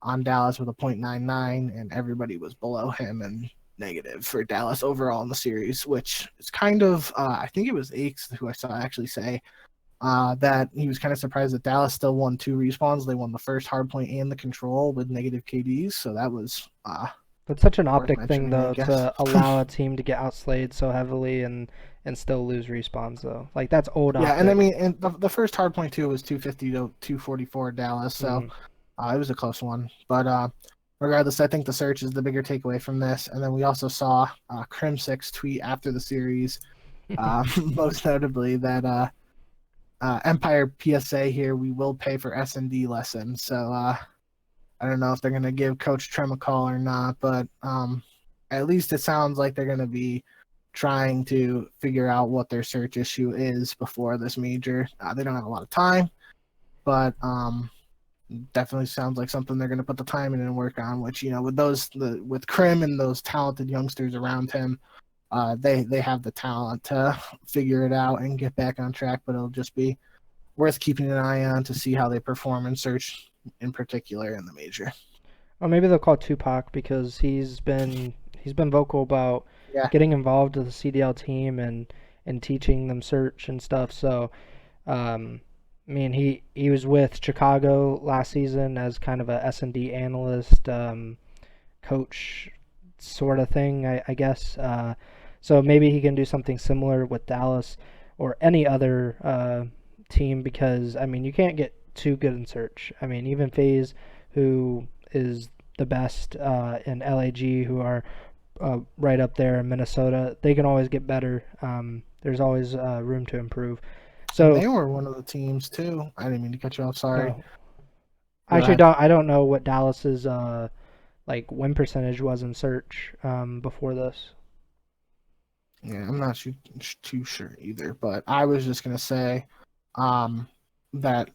on Dallas with a 0.99, and everybody was below him and negative for Dallas overall in the series, which is kind of, I think it was Aches who I saw actually say that he was kind of surprised that Dallas still won 2 respawns. They won the first hardpoint and the control with negative KDs, so that was That's such an worth Optic thing, mentioning, I though, guess. to allow a team to get outslayed so heavily and still lose respawns, though. Like, that's old Yeah, Optic. and I mean, and the first hardpoint too was 250 to 244 Dallas, so it was a close one. But regardless, I think the search is the bigger takeaway from this. And then we also saw Crim6 tweet after the series, most notably that Empire PSA here, we will pay for S&D lessons. So I don't know if they're going to give Coach Trem a call or not, but at least it sounds like they're going to be trying to figure out what their search issue is before this major. They don't have a lot of time, but definitely sounds like something they're going to put the time in and work on, which, you know, with Krim and those talented youngsters around him, they have the talent to figure it out and get back on track, but it'll just be worth keeping an eye on to see how they perform in search in particular in the major. Or maybe they'll call Tupac because he's been vocal about getting involved with the CDL team and teaching them search and stuff. So I mean, he was with Chicago last season as kind of a S&D analyst, coach sort of thing, I guess. So maybe he can do something similar with Dallas or any other team, because, I mean, you can't get too good in search. I mean, even FaZe, who is the best in LAG, who are right up there in Minnesota, they can always get better. There's always room to improve. So and they were one of the teams too. I didn't mean to cut you off. Sorry. no, I don't know what Dallas's like win percentage was in search before this. Yeah, I'm not too sure either, but I was just gonna say that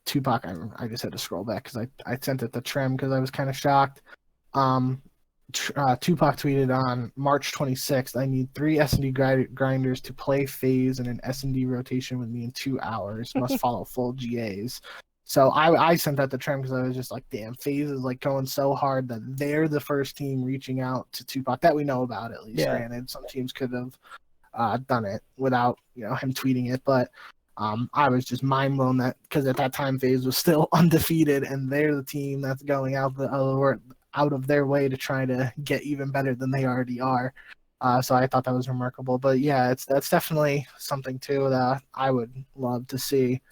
Tupac. I just had to scroll back because I sent it to Trem because I was kind of shocked. Tupac tweeted on March 26th, I need 3 S&D grinders to play FaZe in an S&D rotation with me in 2 hours. Must follow full GAs. So I sent that to Trem because I was just like, damn, FaZe is like going so hard that they're the first team reaching out to Tupac that we know about, at least. Yeah. Granted, some teams could have done it without, you know, him tweeting it, but I was just mind blown that because at that time FaZe was still undefeated and they're the team that's going out of their way to try to get even better than they already are. So I thought that was remarkable. But yeah, that's definitely something too that I would love to see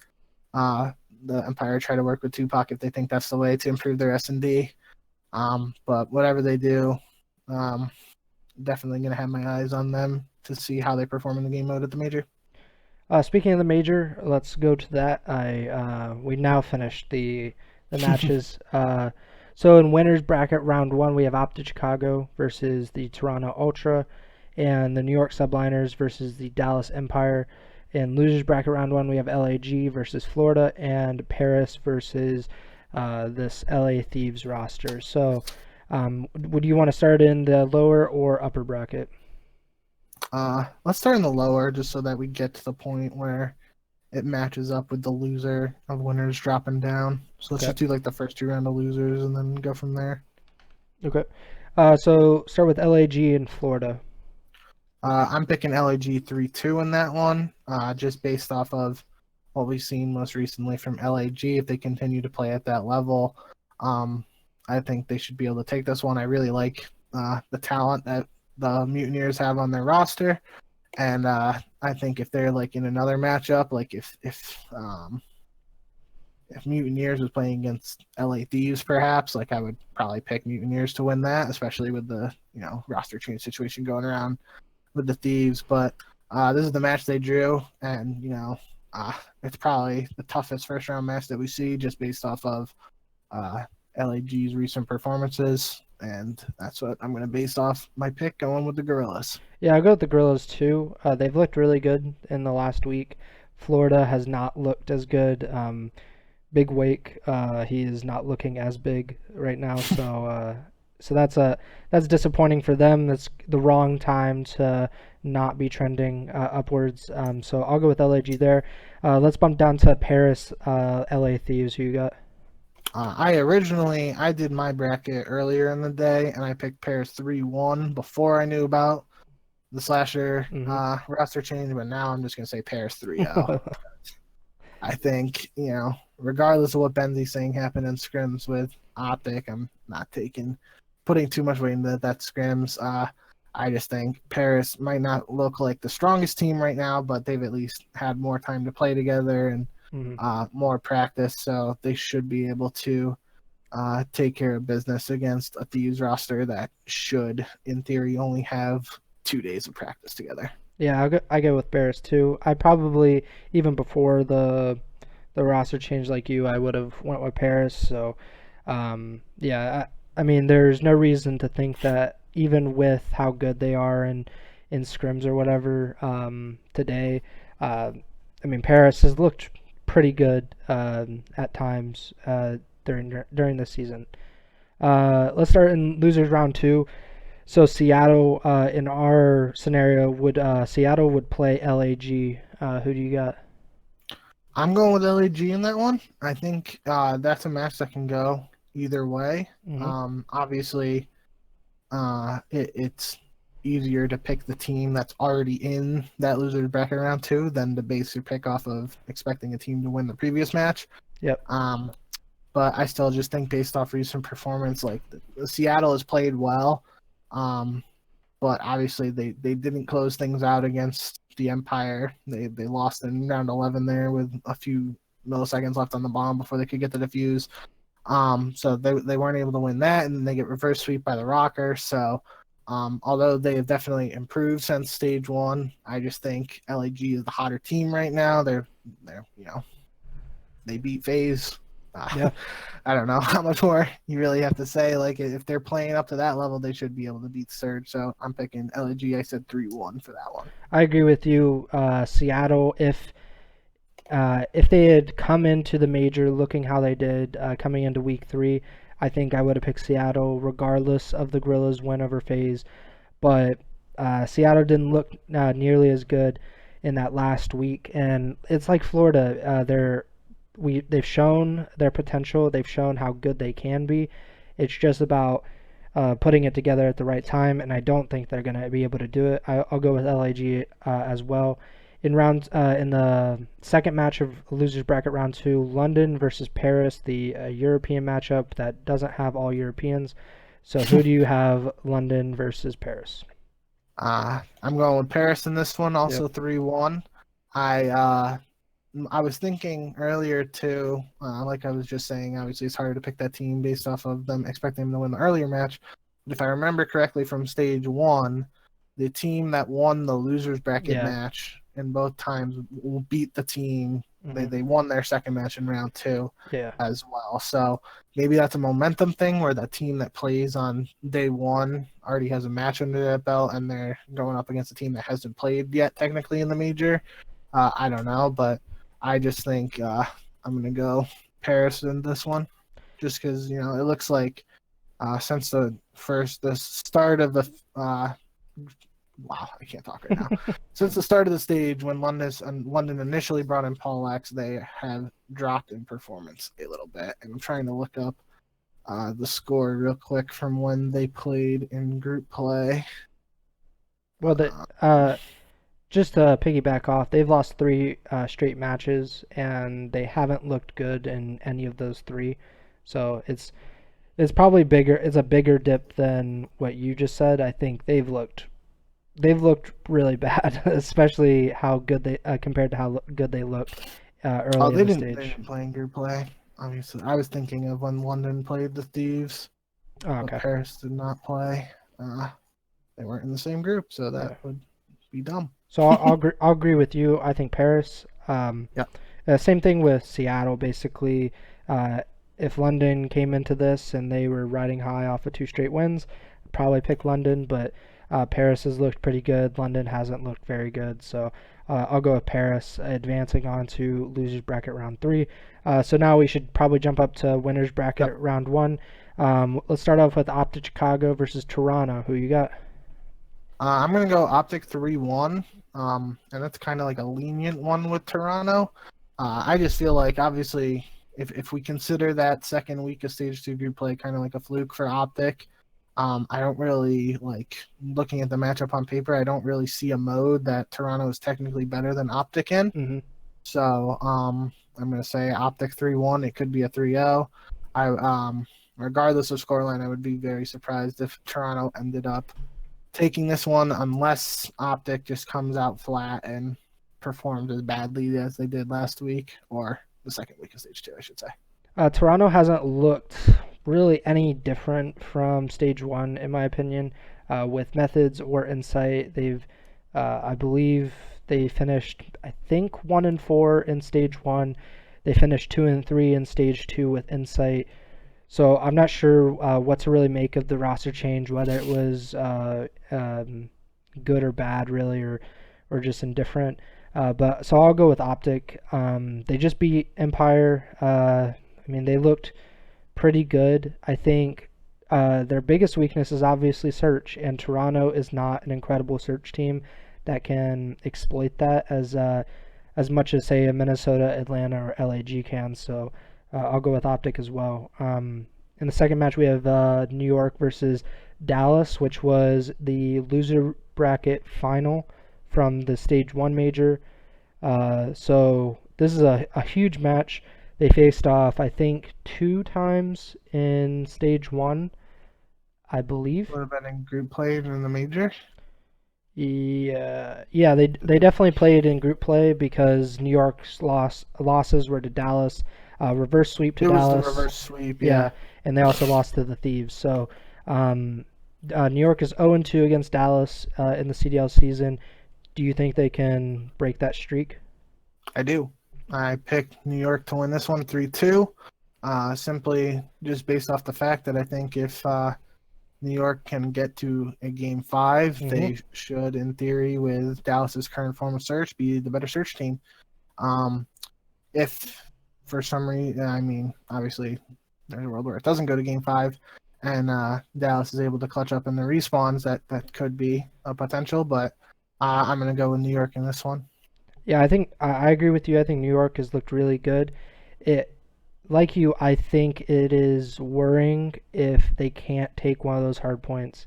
the Empire try to work with Tupac if they think that's the way to improve their S&D. But whatever they do, definitely going to have my eyes on them to see how they perform in the game mode at the major. Speaking of the major, let's go to that. We now finished the matches. So in winners bracket round one, we have Optic Chicago versus the Toronto Ultra, and the New York Subliners versus the Dallas Empire. In losers bracket round one, we have LAG versus Florida, and Paris versus this LA Thieves roster. So, would you want to start in the lower or upper bracket? Let's start in the lower just so that we get to the point where it matches up with the loser of winners dropping down. So let's Okay. just do like the first 2 rounds of losers and then go from there. Okay. So start with LAG in Florida. I'm picking LAG 3-2 in that one, just based off of what we've seen most recently from LAG. If they continue to play at that level, I think they should be able to take this one. I really like the talent that the Mutineers have on their roster, and I think if they're like in another matchup, like if Mutineers was playing against LA Thieves, perhaps, like I would probably pick Mutineers to win that, especially with the roster change situation going around with the Thieves. But this is the match they drew, and it's probably the toughest first round match that we see, just based off of LAG's recent performances, and that's what I'm going to base off my pick, going with the Gorillas. Yeah, I'll go with the Gorillas too. They've looked really good in the last week. Florida has not looked as good. Big Wake, he is not looking as big right now, so that's disappointing for them. That's the wrong time to not be trending upwards. So I'll go with LAG there. Let's bump down to Paris, LA Thieves. Who you got? I did my bracket earlier in the day, and I picked Paris 3-1 before I knew about the slasher roster change, but now I'm just going to say Paris 3-0. I think, regardless of what Benzi's saying happened in scrims with Optic, I'm not putting too much weight into that scrims. I just think Paris might not look like the strongest team right now, but they've at least had more time to play together and more practice, so they should be able to take care of business against a Thieves roster that should, in theory, only have 2 days of practice together. Yeah, I go with Paris too. I probably, even before the roster change like you, I would have went with Paris. So, yeah, I mean, there's no reason to think that even with how good they are in scrims or whatever today, I mean, Paris has looked pretty good at times during the season. Let's start in losers round two. So Seattle, in our scenario, Seattle would play LAG. Who do you got? I'm going with LAG in that one. I think that's a match that can go either way. Obviously, it's easier to pick the team that's already in that loser's bracket round two than to base your pick off of expecting a team to win the previous match. Yep. But I still just think based off recent performance, like Seattle has played well. But obviously they didn't close things out against the Empire. They lost in round 11 there with a few milliseconds left on the bomb before they could get the defuse. So they weren't able to win that, and then they get reverse sweep by the Rocker. So although they have definitely improved since stage one, I just think LAG is the hotter team right now. They're they beat FaZe. Yeah. I don't know how much more you really have to say. Like, if they're playing up to that level, they should be able to beat Surge. So I'm picking LAG. I said 3-1 for that one. I agree with you. Seattle, if they had come into the major looking how they did coming into week 3, I think I would have picked Seattle regardless of the Gorillas' win over FaZe. But Seattle didn't look nearly as good in that last week, and it's like Florida. They've shown their potential. They've shown how good they can be. It's just about putting it together at the right time, and I don't think they're going to be able to do it. I'll go with LAG as well. In the second match of losers bracket round 2, London versus Paris, the European matchup that doesn't have all Europeans. So who do you have, London versus Paris? I'm going with Paris in this one, also 3-1. I was thinking earlier too, like I was just saying, obviously it's harder to pick that team based off of them expecting them to win the earlier match. if I remember correctly from stage 1, the team that won the losers bracket Yeah. match in both times will beat the team. Mhm. They won their second match in round 2 Yeah. as well. So maybe that's a momentum thing where the team that plays on day 1 already has a match under their belt and they're going up against a team that hasn't played yet technically in the major. I don't know, but I just think I'm going to go Paris in this one just because, it looks like since the start of the wow, I can't talk right now. Since the start of the stage, when London initially brought in Paul X, they have dropped in performance a little bit. And I'm trying to look up the score real quick from when they played in group play. Well, just to piggyback off, they've lost 3 straight matches, and they haven't looked good in any of those 3. So it's probably bigger. It's a bigger dip than what you just said. I think they've looked really bad, especially how good they compared to how good they looked early in the stage. They didn't play in group play. Obviously, I was thinking of when London played the Thieves. Oh, okay. But Paris did not play. They weren't in the same group, so that would be dumb. So I'll agree with you. I think Paris. Same thing with Seattle. Basically, if London came into this and they were riding high off of 2 straight wins, I'd probably pick London. But Paris has looked pretty good. London hasn't looked very good. So I'll go with Paris, advancing on to losers bracket round 3. So now we should probably jump up to winners bracket round 1. Let's start off with Optic Chicago versus Toronto. Who you got? I'm going to go Optic 3-1, and that's kind of like a lenient one with Toronto. I just feel like, obviously, if we consider that second week of Stage 2 group play kind of like a fluke for Optic, I don't really, looking at the matchup on paper, I don't really see a mode that Toronto is technically better than Optic in. Mm-hmm. So I'm going to say Optic 3-1. It could be a 3-0. Regardless of scoreline, I would be very surprised if Toronto ended up taking this one unless Optic just comes out flat and performed as badly as they did last week, or the second week of Stage 2, I should say. Toronto hasn't looked really any different from Stage 1, in my opinion, with methods or insight. They've, I believe, they finished, I think, 1-4 in Stage 1. They finished 2-3 in Stage 2 with insight. So I'm not sure what to really make of the roster change, whether it was good or bad, really, or just indifferent. But so I'll go with Optic. They just beat Empire. They looked pretty good. I think their biggest weakness is obviously search, and Toronto is not an incredible search team that can exploit that as much as, say, a Minnesota, Atlanta, or LAG can. So I'll go with Optic as well. In the second match, we have New York versus Dallas, which was the loser bracket final from the Stage 1 major. So this is a huge match. They faced off, I think, 2 times in Stage 1, I believe. Would have been in group play in the major? Yeah, they definitely played in group play because New York's losses were to Dallas, reverse sweep to Dallas. It was the reverse sweep, yeah. And they also lost to the Thieves. So New York is 0-2 against Dallas in the CDL season. Do you think they can break that streak? I do. I picked New York to win this one 3-2, simply just based off the fact that I think if New York can get to a Game 5, they should, in theory, with Dallas's current form of search, be the better search team. If for some reason, obviously, there's a world where it doesn't go to Game 5, and Dallas is able to clutch up in the respawns, that could be a potential, but I'm going to go with New York in this one. Yeah, I think I agree with you. I think New York has looked really good. Like you, I think it is worrying if they can't take one of those hard points,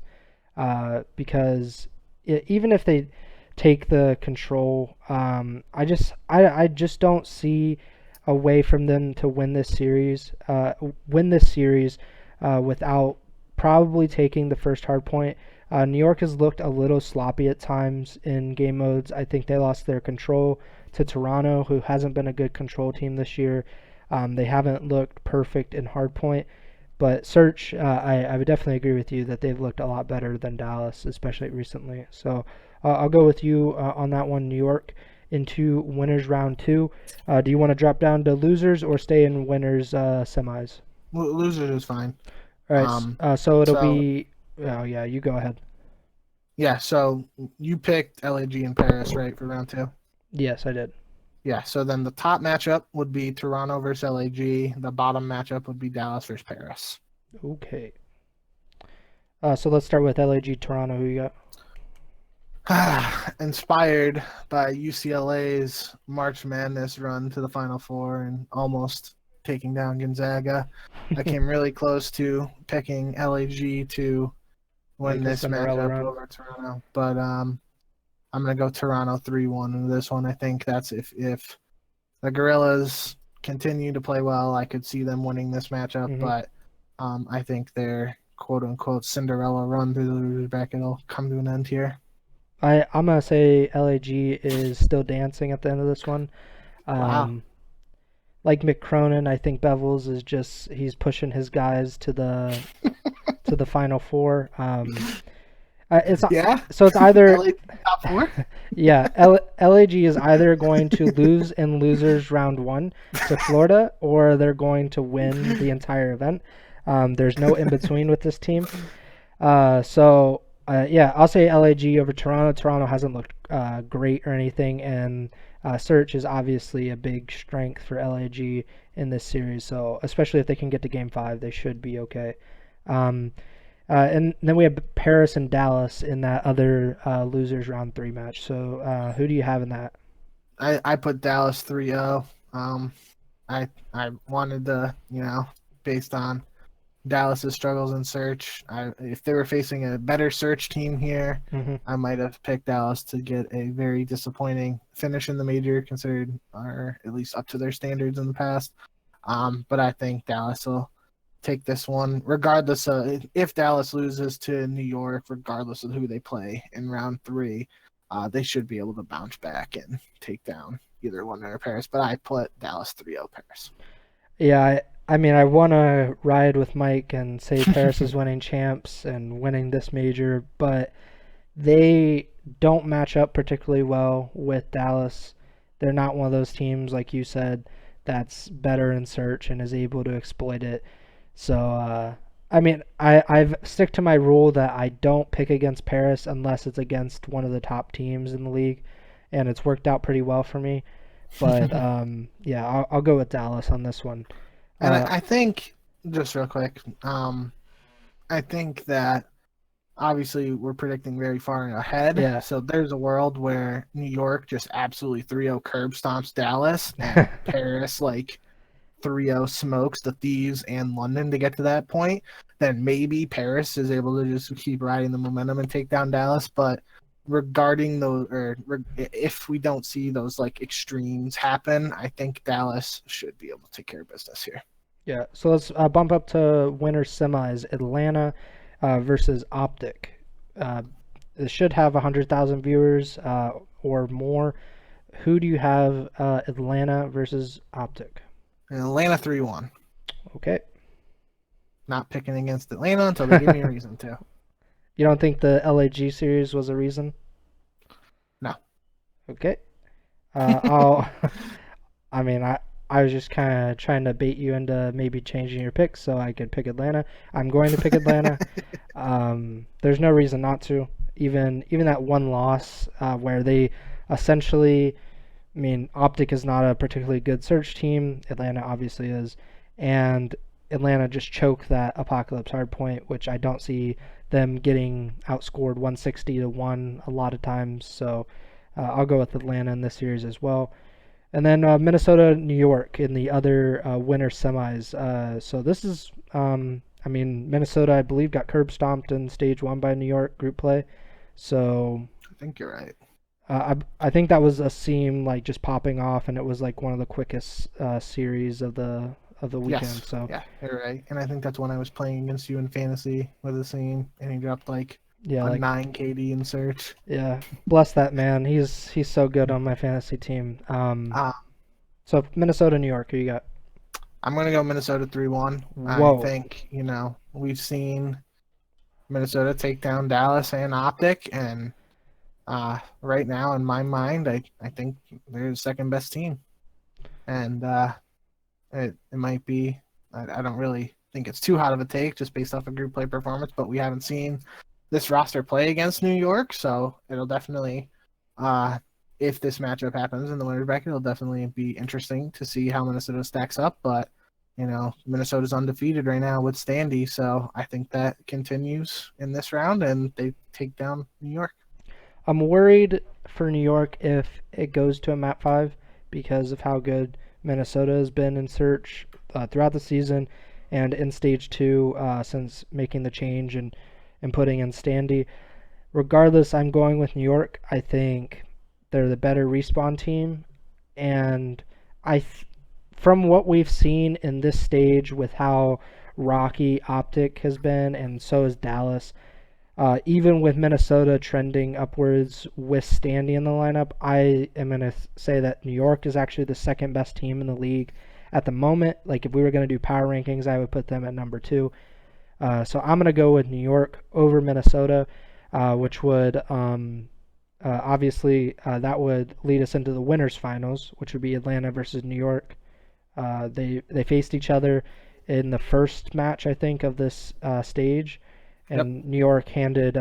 because even if they take the control, I just don't see a way from them to win this series. Without probably taking the first hard point. New York has looked a little sloppy at times in game modes. I think they lost their control to Toronto, who hasn't been a good control team this year. They haven't looked perfect in hardpoint, But Search, I would definitely agree with you that they've looked a lot better than Dallas, especially recently. So I'll go with you on that one, New York, into winners round two. Do you want to drop down to losers or stay in winners semis? Losers is fine. All right, so it'll So be. Oh yeah, you go ahead. yeah, so you picked LAG and Paris, right, for round two? Yes, I did. Yeah, so then the top matchup would be Toronto versus LAG. The bottom matchup would be Dallas versus Paris. Okay. So let's start with LAG Toronto. Who you got? Inspired by UCLA's March Madness run to the Final Four and almost taking down Gonzaga, I came really close to picking LAG to win Like a this Cinderella matchup run. over Toronto. But I'm going to go Toronto 3-1 in this one. I think that's if the Gorillas continue to play well, I could see them winning this matchup. But I think their quote-unquote Cinderella run through the losers bracket will come to an end here. I'm going to say LAG is still dancing at the end of this one. Wow. Like Mick Cronin, I think Bevels is just he's pushing his guys to the Final Four. It's so it's either LAG top four. Yeah, LAG is either going to lose in losers round one to Florida, or they're going to win the entire event. There's no in between with this team. So I'll say LAG over Toronto. Toronto hasn't looked great or anything, and Search is obviously a big strength for LAG in this series. So especially if they can get to Game 5, they should be okay. And then we have Paris and Dallas in that other losers round 3 match. So who do you have in that? I put Dallas 3-0. I wanted to, based on Dallas's struggles in Search, if they were facing a better Search team here, I might have picked Dallas to get a very disappointing finish in the major, considered, or at least up to their standards in the past. But I think Dallas will take this one, regardless of if Dallas loses to New York, regardless of who they play in round 3. They should be able to bounce back and take down either one or Paris. But I put Dallas 3-0 Paris. Yeah, I mean, I want to ride with Mike and say Paris is winning champs and winning this major, but they don't match up particularly well with Dallas. They're not one of those teams, like you said, that's better in Search and is able to exploit it. So, I mean, I've stick to my rule that I don't pick against Paris unless it's against one of the top teams in the league, and it's worked out pretty well for me. But I'll go with Dallas on this one. And I think, just real quick, I think that obviously we're predicting very far ahead. Yeah. So there's a world where New York just absolutely 3-0 curb stomps Dallas, and Paris 3-0 smokes the Thieves and London to get to that point. Then maybe Paris is able to just keep riding the momentum and take down Dallas. But regarding those, if we don't see those extremes happen, I think Dallas should be able to take care of business here. Yeah, so let's bump up to winner semis. Atlanta versus Optic. It should have 100,000 viewers or more. Who do you have Atlanta versus Optic? Atlanta 3-1. Okay. Not picking against Atlanta until they give me a reason to. You don't think the LAG series was a reason? No. Okay. I was just kind of trying to bait you into maybe changing your pick so I could pick Atlanta. I'm going to pick Atlanta. There's no reason not to. Even that one loss where they essentially, I mean, Optic is not a particularly good Search team. Atlanta obviously is. And Atlanta just choked that Apocalypse hardpoint, which I don't see them getting outscored 160-1 a lot of times. So I'll go with Atlanta in this series as well. And then Minnesota, New York in the other winner semis. So this is, Minnesota, I believe, got curb stomped in stage 1 by New York group play. So I think you're right. I think that was a seam just popping off, and it was one of the quickest series of the weekend. Yes. So yeah, you're right. And I think that's when I was playing against you in fantasy with a seam, and he dropped 9 KD in Search. Yeah, bless that man. He's so good on my fantasy team. So Minnesota, New York, who you got? I'm going to go Minnesota 3-1. I Whoa. think, we've seen Minnesota take down Dallas and Optic, and right now, in my mind, I think they're the second best team. And it might be, I don't really think it's too hot of a take just based off of group play performance, but we haven't seen this roster play against New York, so it'll definitely, if this matchup happens in the winner's bracket, it'll definitely be interesting to see how Minnesota stacks up. But Minnesota's undefeated right now with Standy, so I think that continues in this round, and they take down New York. I'm worried for New York if it goes to a map 5 because of how good Minnesota has been in search throughout the season and in stage 2 since making the change and putting in Standy. Regardless, I'm going with New York. I think they're the better respawn team, and from what we've seen in this stage with how rocky Optic has been, and so is Dallas, even with Minnesota trending upwards with Standy in the lineup, I am going to say that New York is actually the second best team in the league at the moment. Like, if we were going to do power rankings, I would put them at number 2. So I'm going to go with New York over Minnesota, which would obviously that would lead us into the winners finals, which would be Atlanta versus New York. They faced each other in the first match, I think, of this stage, and Yep. New York handed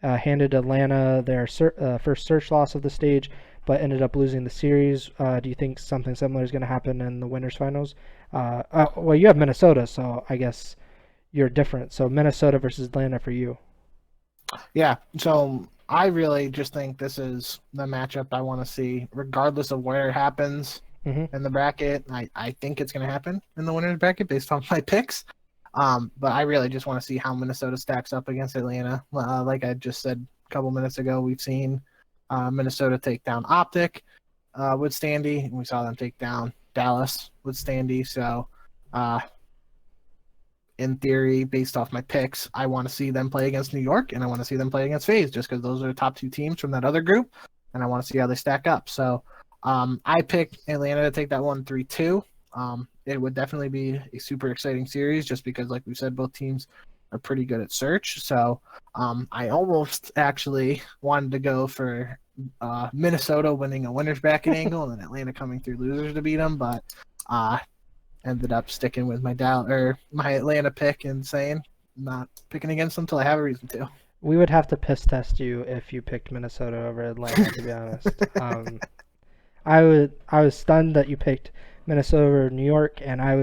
Atlanta their first search loss of the stage, but ended up losing the series. Do you think something similar is going to happen in the winners finals? Well, you have Minnesota, so I guess you're different. So Minnesota versus Atlanta for you. Yeah, so I really just think this is the matchup I want to see, regardless of where it happens in the bracket. I think it's going to happen in the winner's bracket based on my picks. But I really just want to see how Minnesota stacks up against Atlanta. Like I just said a couple minutes ago, we've seen Minnesota take down Optic with Standy, and we saw them take down Dallas with Standy. So in theory, based off my picks, I want to see them play against New York, and I want to see them play against FaZe, just because those are the top 2 teams from that other group, and I want to see how they stack up. So I picked Atlanta to take that one 3-2. It would definitely be a super exciting series, just because, like we said, both teams are pretty good at search. So I almost actually wanted to go for Minnesota winning a winner's bracket angle and then Atlanta coming through losers to beat them, but ended up sticking with my Atlanta pick and saying not picking against them until I have a reason to. We would have to piss test you if you picked Minnesota over Atlanta, to be honest. I was stunned that you picked Minnesota over New York, and I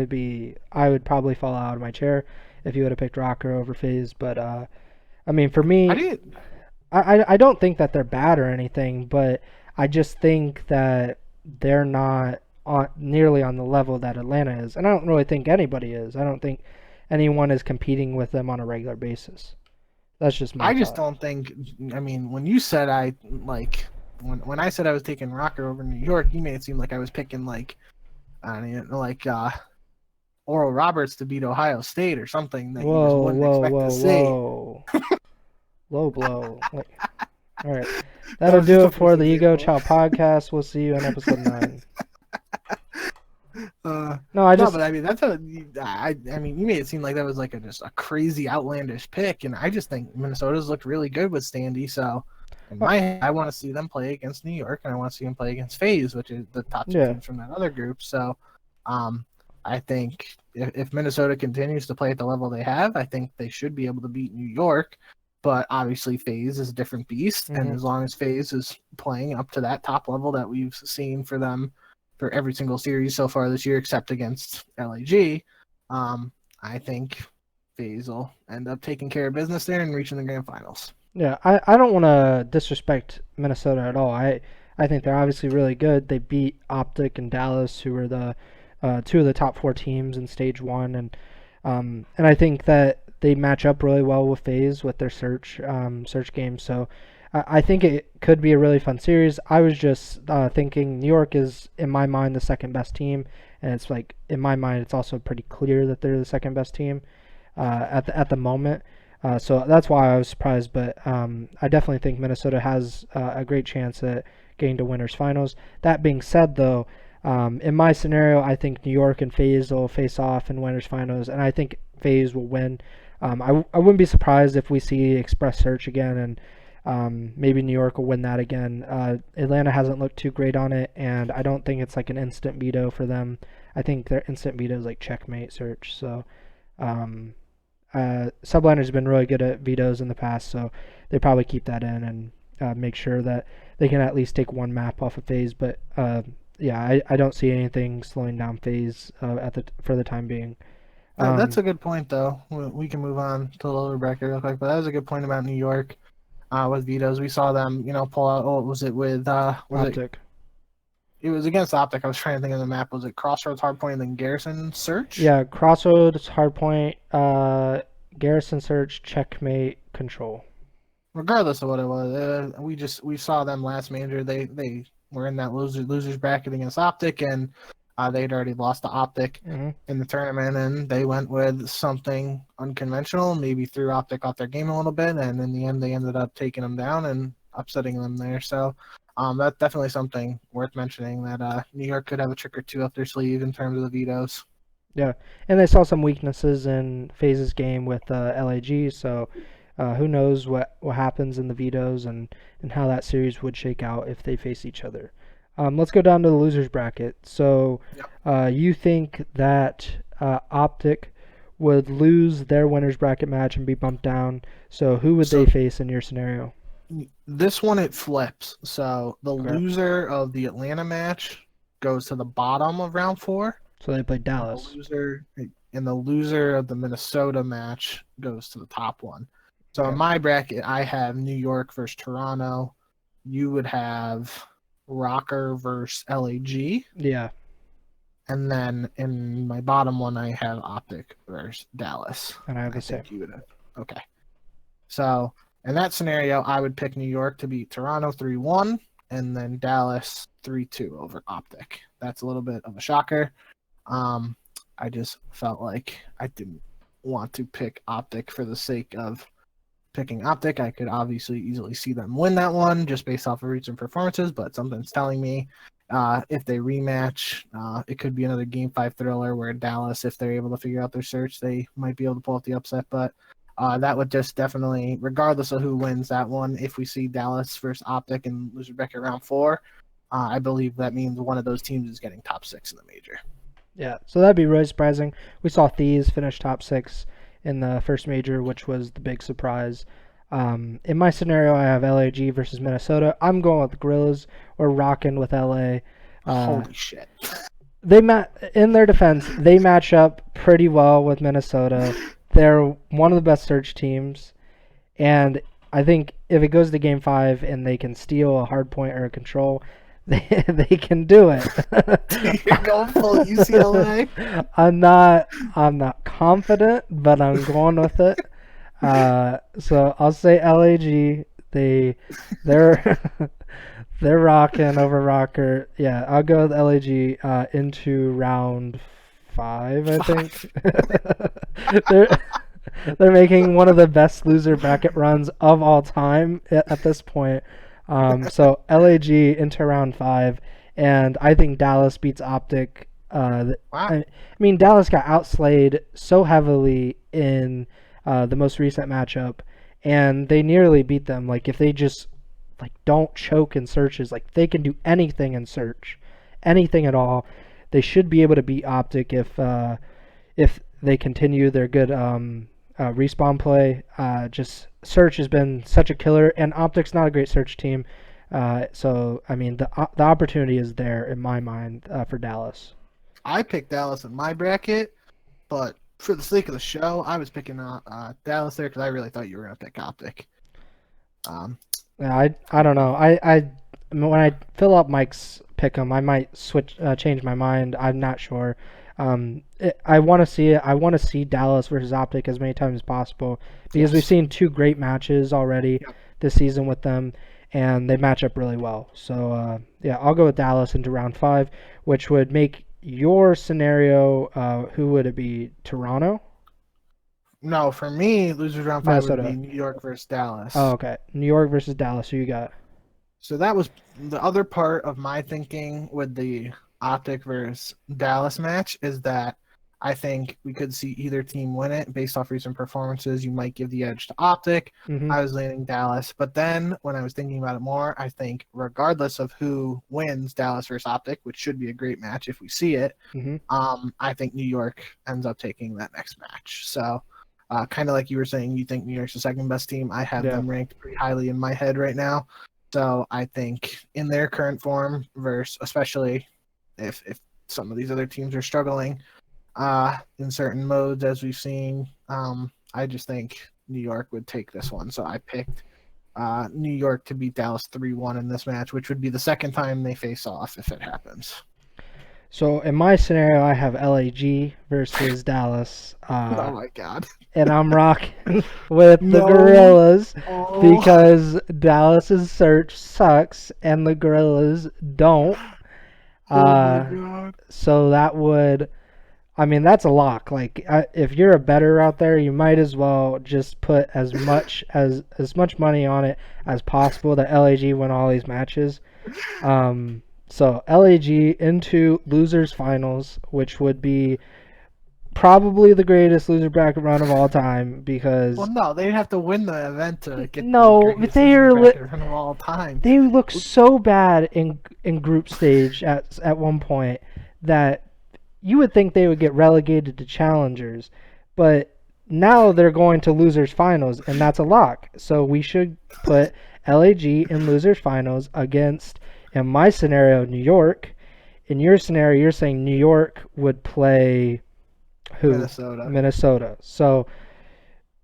would probably fall out of my chair if you would have picked Rocker over FaZe. But I mean, for me, I don't think that they're bad or anything, but I just think that they're not nearly on the level that Atlanta is, and I don't really think anybody is. I don't think anyone is competing with them on a regular basis. That's just my just thought. don't think. I mean, when you said when I said I was taking Rocker over New York, you made it seem like I was picking I don't know, Oral Roberts to beat Ohio State or something that you just wouldn't expect to see. Low blow. All right, that'll do it for the Ego Chall Podcast. We'll see you in episode 9. But I mean I mean you made it seem like that was just a crazy outlandish pick, and I just think Minnesota's looked really good with Standy. So in my head, I want to see them play against New York, and I want to see them play against FaZe, which is the top 2 teams from that other group. So I think if Minnesota continues to play at the level they have, I think they should be able to beat New York. But obviously, FaZe is a different beast, and as long as FaZe is playing up to that top level that we've seen for them for every single series so far this year, except against LAG, I think FaZe will end up taking care of business there and reaching the grand finals. Yeah, I don't want to disrespect Minnesota at all. I think they're obviously really good. They beat Optic and Dallas, who were the 2 of the top 4 teams in stage 1, and I think that they match up really well with FaZe with their search game. So I think it could be a really fun series. I was just thinking New York is, in my mind, the second best team, and it's in my mind, it's also pretty clear that they're the second best team at the moment. So that's why I was surprised, but I definitely think Minnesota has a great chance at getting to winners finals. That being said, though, In my scenario, I think New York and FaZe will face off in winners finals, and I think FaZe will win. I wouldn't be surprised if we see Express Search again, and maybe New York will win that again. Atlanta hasn't looked too great on it, and I don't think it's like an instant veto for them. I think their instant veto is like checkmate Search. So Subliner's been really good at vetoes in the past, so they probably keep that in and make sure that they can at least take one map off of FaZe. But yeah, I don't see anything slowing down FaZe for the time being. That's a good point, though. We can move on to the lower bracket real quick, but that was a good point about New York with vetoes. We saw them, pull out. Oh, was it with Optic? It was against Optic. I was trying to think of the map. Was it Crossroads, Hardpoint, and then Garrison Search? Yeah, Crossroads, Hardpoint, Garrison Search, Checkmate, Control. Regardless of what it was, we saw them last major. They were in that losers bracket against Optic, and they'd already lost to Optic in the tournament, and they went with something unconventional, maybe threw Optic off their game a little bit, and in the end they ended up taking them down and upsetting them there. So that's definitely something worth mentioning, that New York could have a trick or two up their sleeve in terms of the vetoes. Yeah, and they saw some weaknesses in FaZe's game with LAG, so who knows what happens in the vetoes and how that series would shake out if they face each other. Let's go down to the losers bracket. So you think that Optic would lose their winners bracket match and be bumped down. So who would they face in your scenario? This one, it flips. So the loser of the Atlanta match goes to the bottom of round 4. So they play Dallas. The loser of the Minnesota match goes to the top one. So in my bracket, I have New York versus Toronto. You would have Rocker versus LAG. Yeah. And then in my bottom one, I have Optic versus Dallas. And I have the same. Okay. So in that scenario, I would pick New York to beat Toronto 3-1, and then Dallas 3-2 over Optic. That's a little bit of a shocker. I just felt like I didn't want to pick Optic for the sake of picking Optic. I could obviously easily see them win that one just based off of recent performances, but something's telling me if they rematch, it could be another Game 5 thriller where Dallas, if they're able to figure out their search, they might be able to pull off the upset. But that would just definitely, regardless of who wins that one, if we see Dallas versus Optic and loser bracket round 4, I believe that means one of those teams is getting top 6 in the major. Yeah, so that'd be really surprising. We saw Thieves finish top 6 in the first major, which was the big surprise. In my scenario, I have LAG versus Minnesota. I'm going with the Gorillas. We're rocking with LA. Holy shit. In their defense, they match up pretty well with Minnesota. They're one of the best search teams. And I think if it goes to Game 5 and they can steal a hard point or a control, they can do it. You're going full UCLA? I'm not confident, but I'm going with it. So I'll say LAG. They're rocking over Rocker. Yeah, I'll go with LAG into round 5, I think. They're making one of the best loser bracket runs of all time at this point. So LAG into round 5, and I think Dallas beats Optic. Wow. I mean, Dallas got outslayed so heavily in the most recent matchup, and they nearly beat them. Like, if they just don't choke in searches, they can do anything in search, anything at all. They should be able to beat Optic if they continue their good respawn play. Just search has been such a killer, and Optic's not a great search team. So I mean, the opportunity is there in my mind for Dallas. I picked Dallas in my bracket, but for the sake of the show, I was picking Dallas there because I really thought you were going to pick Optic. Yeah, I don't know. I when I fill up Mike's pick'em, I might change my mind. I'm not sure. I want to see it. I want to see Dallas versus Optic as many times as possible because we've seen 2 great matches already this season with them, and they match up really well. So yeah, I'll go with Dallas into round 5, which would make your scenario. Who would it be? Toronto? No, for me, losers round 5 would be New York versus Dallas. Oh, okay. New York versus Dallas. Who you got? So that was the other part of my thinking with the Optic versus Dallas match is that I think we could see either team win it based off recent performances. You might give the edge to Optic. Mm-hmm. I was leaning Dallas. But then when I was thinking about it more, I think regardless of who wins Dallas versus Optic, which should be a great match if we see it, Mm-hmm. I think New York ends up taking that next match. So kind of like you were saying, you think New York's the second best team. I have them ranked pretty highly in my head right now. So I think in their current form versus especially if some of these other teams are struggling, in certain modes, as we've seen. I just think New York would take this one. So I picked New York to beat Dallas 3-1 in this match, which would be the second time they face off if it happens. So in my scenario, I have LAG versus Dallas. Oh my God. And I'm rocking with the Gorillas because Dallas's search sucks and the Gorillas don't. Oh my God. So that would... I mean, that's a lock. Like, if you're a bettor out there, you might as well just put as much money on it as possible that LAG win all these matches. So LAG into losers finals, which would be probably the greatest loser bracket run of all time because. Well, no, they'd have to win the event to get the greatest they loser are bracket run of all time. They look so bad in group stage at one point that. You would think they would get relegated to challengers, but now they're going to losers finals, and that's a lock. So we should put LAG in losers finals against, in my scenario, New York. In your scenario, you're saying New York would play who? Minnesota. So,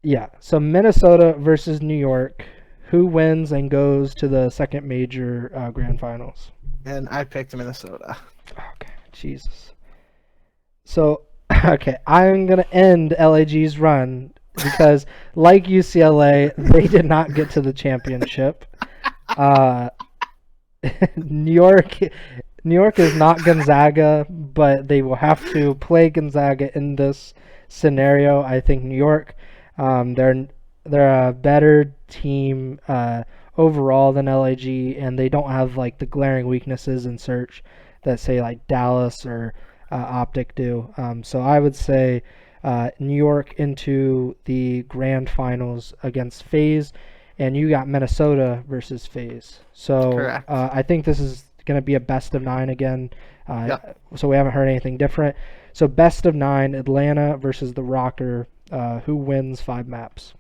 yeah. So Minnesota versus New York. Who wins and goes to the second major grand finals? And I picked Minnesota. Okay, Jesus. So, okay, I'm going to end LAG's run because, like UCLA, they did not get to the championship. New York is not Gonzaga, but they will have to play Gonzaga in this scenario. I think New York, they're a better team overall than LAG, and they don't have like the glaring weaknesses in search that say like Dallas or Optic do. So I would say New York into the grand finals against FaZe, and you got Minnesota versus FaZe. So I think this is going to be a best of 9 again. So we haven't heard anything different. So best of 9, Atlanta versus the Rocker. Who wins 5 maps?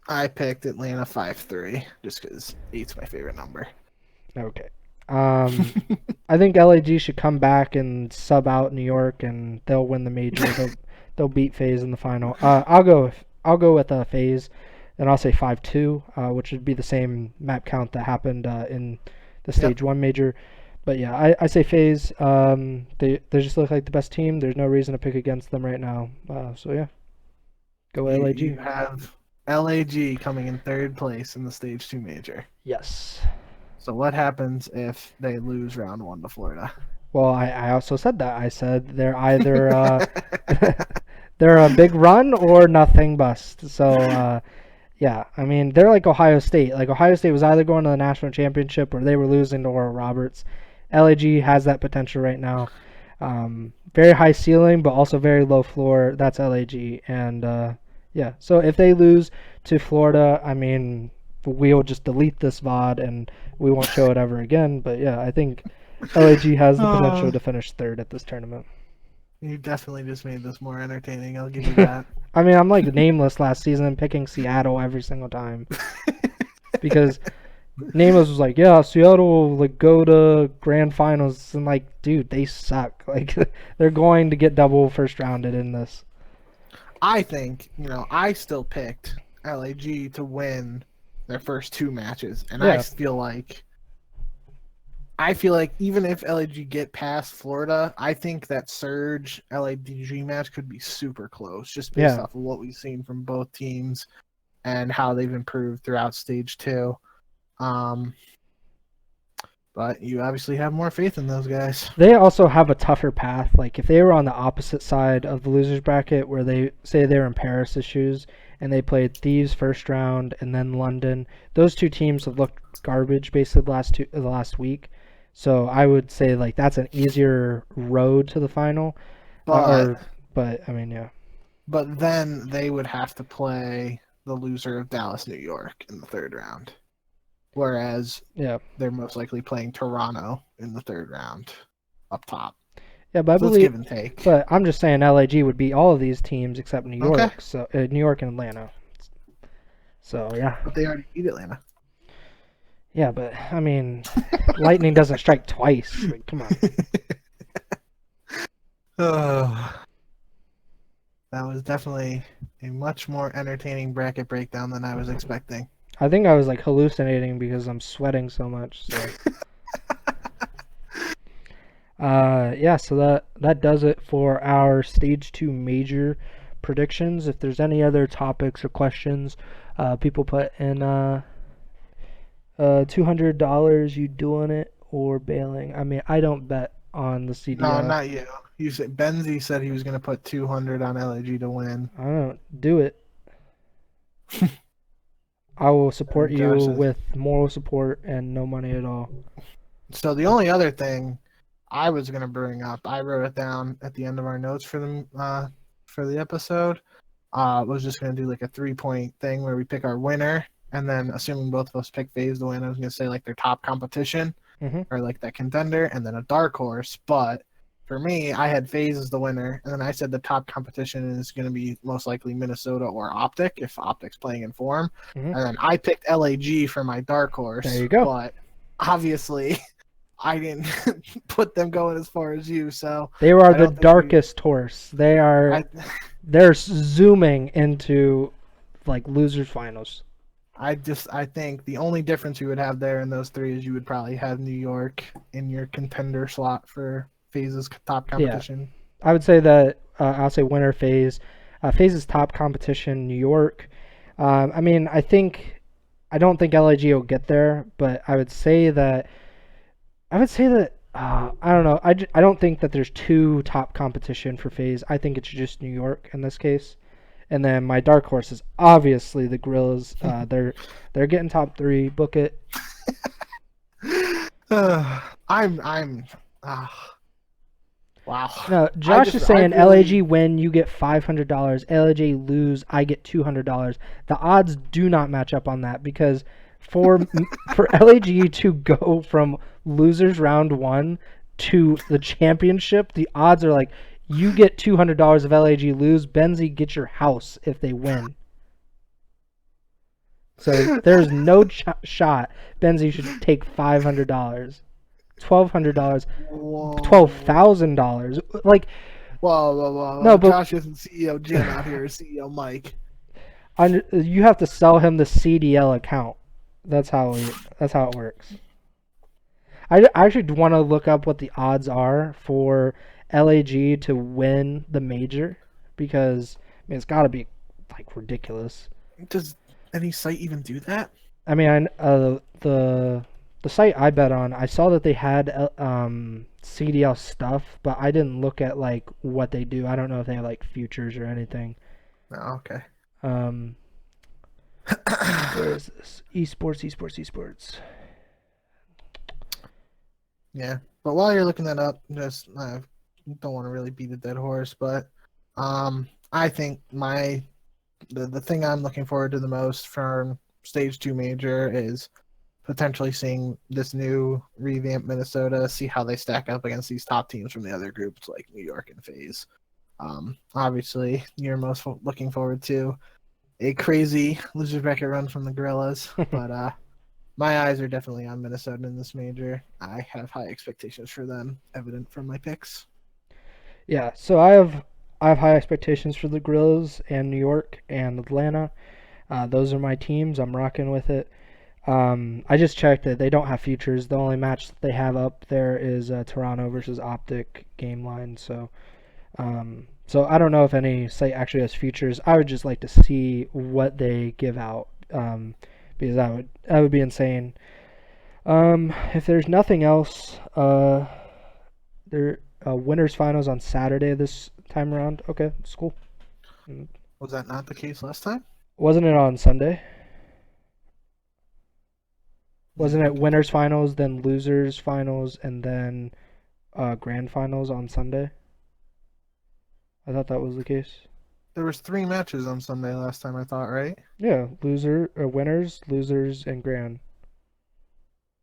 I picked Atlanta 5-3 just because 8's my favorite number. Okay. I think LAG should come back and sub out New York, and they'll win the major. They'll beat FaZe in the final. I'll go with FaZe, and I'll say 5-2, which would be the same map count that happened in the stage 1 major. But yeah, I say FaZe. They just look like the best team. There's no reason to pick against them right now. So yeah, go LAG. You have LAG coming in 3rd place in the stage 2 major. Yes. So what happens if they lose round 1 to Florida? Well, I also said that. I said they're either they're a big run or nothing bust. So yeah, I mean they're like Ohio State. Like Ohio State was either going to the national championship or they were losing to Oral Roberts. LAG has that potential right now. Very high ceiling, but also very low floor. That's LAG, and yeah. So if they lose to Florida, I mean we'll just delete this VOD and we won't show it ever again. But yeah, I think LAG has the potential to finish 3rd at this tournament. You definitely just made this more entertaining. I'll give you that. I mean, I'm like nameless last season, picking Seattle every single time because nameless was like, yeah, Seattle will like go to grand finals, and like, dude, they suck. Like they're going to get double first rounded in this. I think I still picked LAG to win their first 2 matches, and I feel like even if LAG get past Florida, I think that Surge LAG match could be super close, just based off of what we've seen from both teams and how they've improved throughout stage 2. But you obviously have more faith in those guys. They also have a tougher path. Like if they were on the opposite side of the losers bracket, where they say they're in Paris' shoes and they played Thieves first round and then London, those 2 teams have looked garbage basically the last week. So I would say like that's an easier road to the final. But But I mean, yeah. but then they would have to play the loser of Dallas, New York in the third round. Whereas Yeah. they're most likely playing Toronto in the third round up top. Yeah, but I So it's believe. give and take. But I'm just saying LAG would beat all of these teams except New Okay. York. So New York and Atlanta. So yeah. But they already beat Atlanta. Yeah, but I mean, lightning doesn't strike twice. Like, come on. Oh, that was definitely a much more entertaining bracket breakdown than I was expecting. I think I was like hallucinating because I'm sweating so much. So. Yeah, so that does it for our stage 2 major predictions. If there's any other topics or questions, people put in $200, you doing it or bailing. I mean, I don't bet on the CDL. No, not you. You said Benzie said he was going to put 200 on LAG to win. I don't do it. I will support you with moral support and no money at all. So the only other thing I was going to bring up, I wrote it down at the end of our notes for the episode. Was just going to do like a 3-point thing where we pick our winner, and then assuming both of us pick FaZe to win, I was going to say like their top competition or like that contender, and then a dark horse. But for me, I had FaZe as the winner, and then I said the top competition is going to be most likely Minnesota or Optic if Optic's playing in form, and then I picked LAG for my dark horse. There you go. But obviously, I didn't put them going as far as you, so they are the darkest horse. They're zooming into like losers finals. I think the only difference you would have there in those three is you would probably have New York in your contender slot for FaZe's top competition. Yeah. I would say that I'll say winner FaZe. FaZe's top competition, New York. I mean, I don't think LIG will get there, but I would say that I don't know. I don't think that there's two top competition for FaZe. I think it's just New York in this case. And then my dark horse is obviously the Gorillas. They're getting top 3. Book it. Wow. No, Josh is saying LAG win, you get $500. LAG lose, I get $200. The odds do not match up on that because for LAG to go from losers round 1 to the championship, the odds are like you get $200 if LAG lose. Benzie gets your house if they win. So there's no shot Benzie should take $500. $1,200, $12,000. Like, whoa! No, but Josh isn't CEO Jim out here. CEO Mike. You have to sell him the CDL account. That's how it works. I actually want to look up what the odds are for LAG to win the major because I mean it's got to be like ridiculous. Does any site even do that? I mean, the site I bet on, I saw that they had CDL stuff, but I didn't look at like what they do. I don't know if they have like futures or anything. Oh, okay. Where is this? Esports. Yeah, but while you're looking that up, just don't want to really beat a dead horse, but I think the thing I'm looking forward to the most from Stage 2 Major is potentially seeing this new revamped Minnesota, see how they stack up against these top teams from the other groups like New York and FaZe. Obviously, you're most looking forward to a crazy loser bracket run from the Gorillas, but my eyes are definitely on Minnesota in this major. I have high expectations for them, evident from my picks. Yeah, so I have high expectations for the Gorillas and New York and Atlanta. Those are my teams. I'm rocking with it. I just checked that they don't have futures. The only match that they have up there is Toronto versus Optic game line. So I don't know if any site actually has futures. I would just like to see what they give out because that would be insane. If there's nothing else, there winners finals on Saturday this time around. Okay, it's cool. Was that not the case last time? Wasn't it on Sunday? Wasn't it winners finals, then losers finals, and then grand finals on Sunday? I thought that was the case. There was 3 matches on Sunday last time, I thought, right? Yeah, winners, losers, and grand.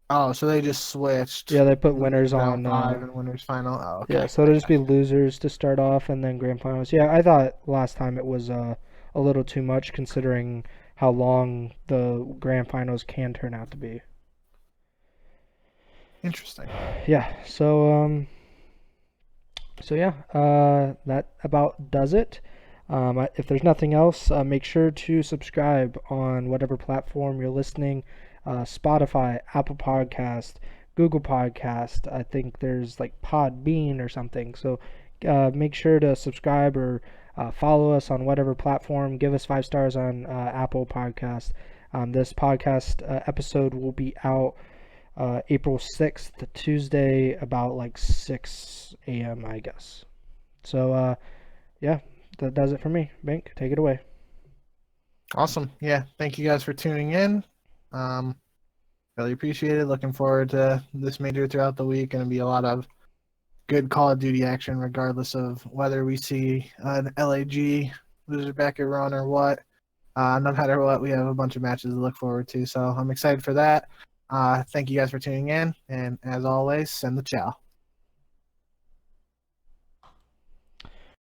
Oh, so they just switched. Yeah, they put winners Losers round on. 5 and winners final. Oh, Yeah, okay. so it'll just be losers to start off, and then grand finals. Yeah, I thought last time it was a little too much considering how long the grand finals can turn out to be. Interesting. Yeah. So yeah, that about does it. If there's nothing else, make sure to subscribe on whatever platform you're listening. Spotify, Apple Podcast, Google Podcast. I think there's like Podbean or something. So make sure to subscribe or follow us on whatever platform. Give us 5 stars on Apple Podcast. This podcast episode will be out April 6th, Tuesday, about like 6 a.m., I guess. So, yeah, that does it for me. Bink, take it away. Awesome. Yeah, thank you guys for tuning in. Really appreciate it. Looking forward to this major throughout the week. Going to be a lot of good Call of Duty action, regardless of whether we see an LAG loser bracket run or what. No matter what, we have a bunch of matches to look forward to. So I'm excited for that. Thank you guys for tuning in. And as always, send the chow.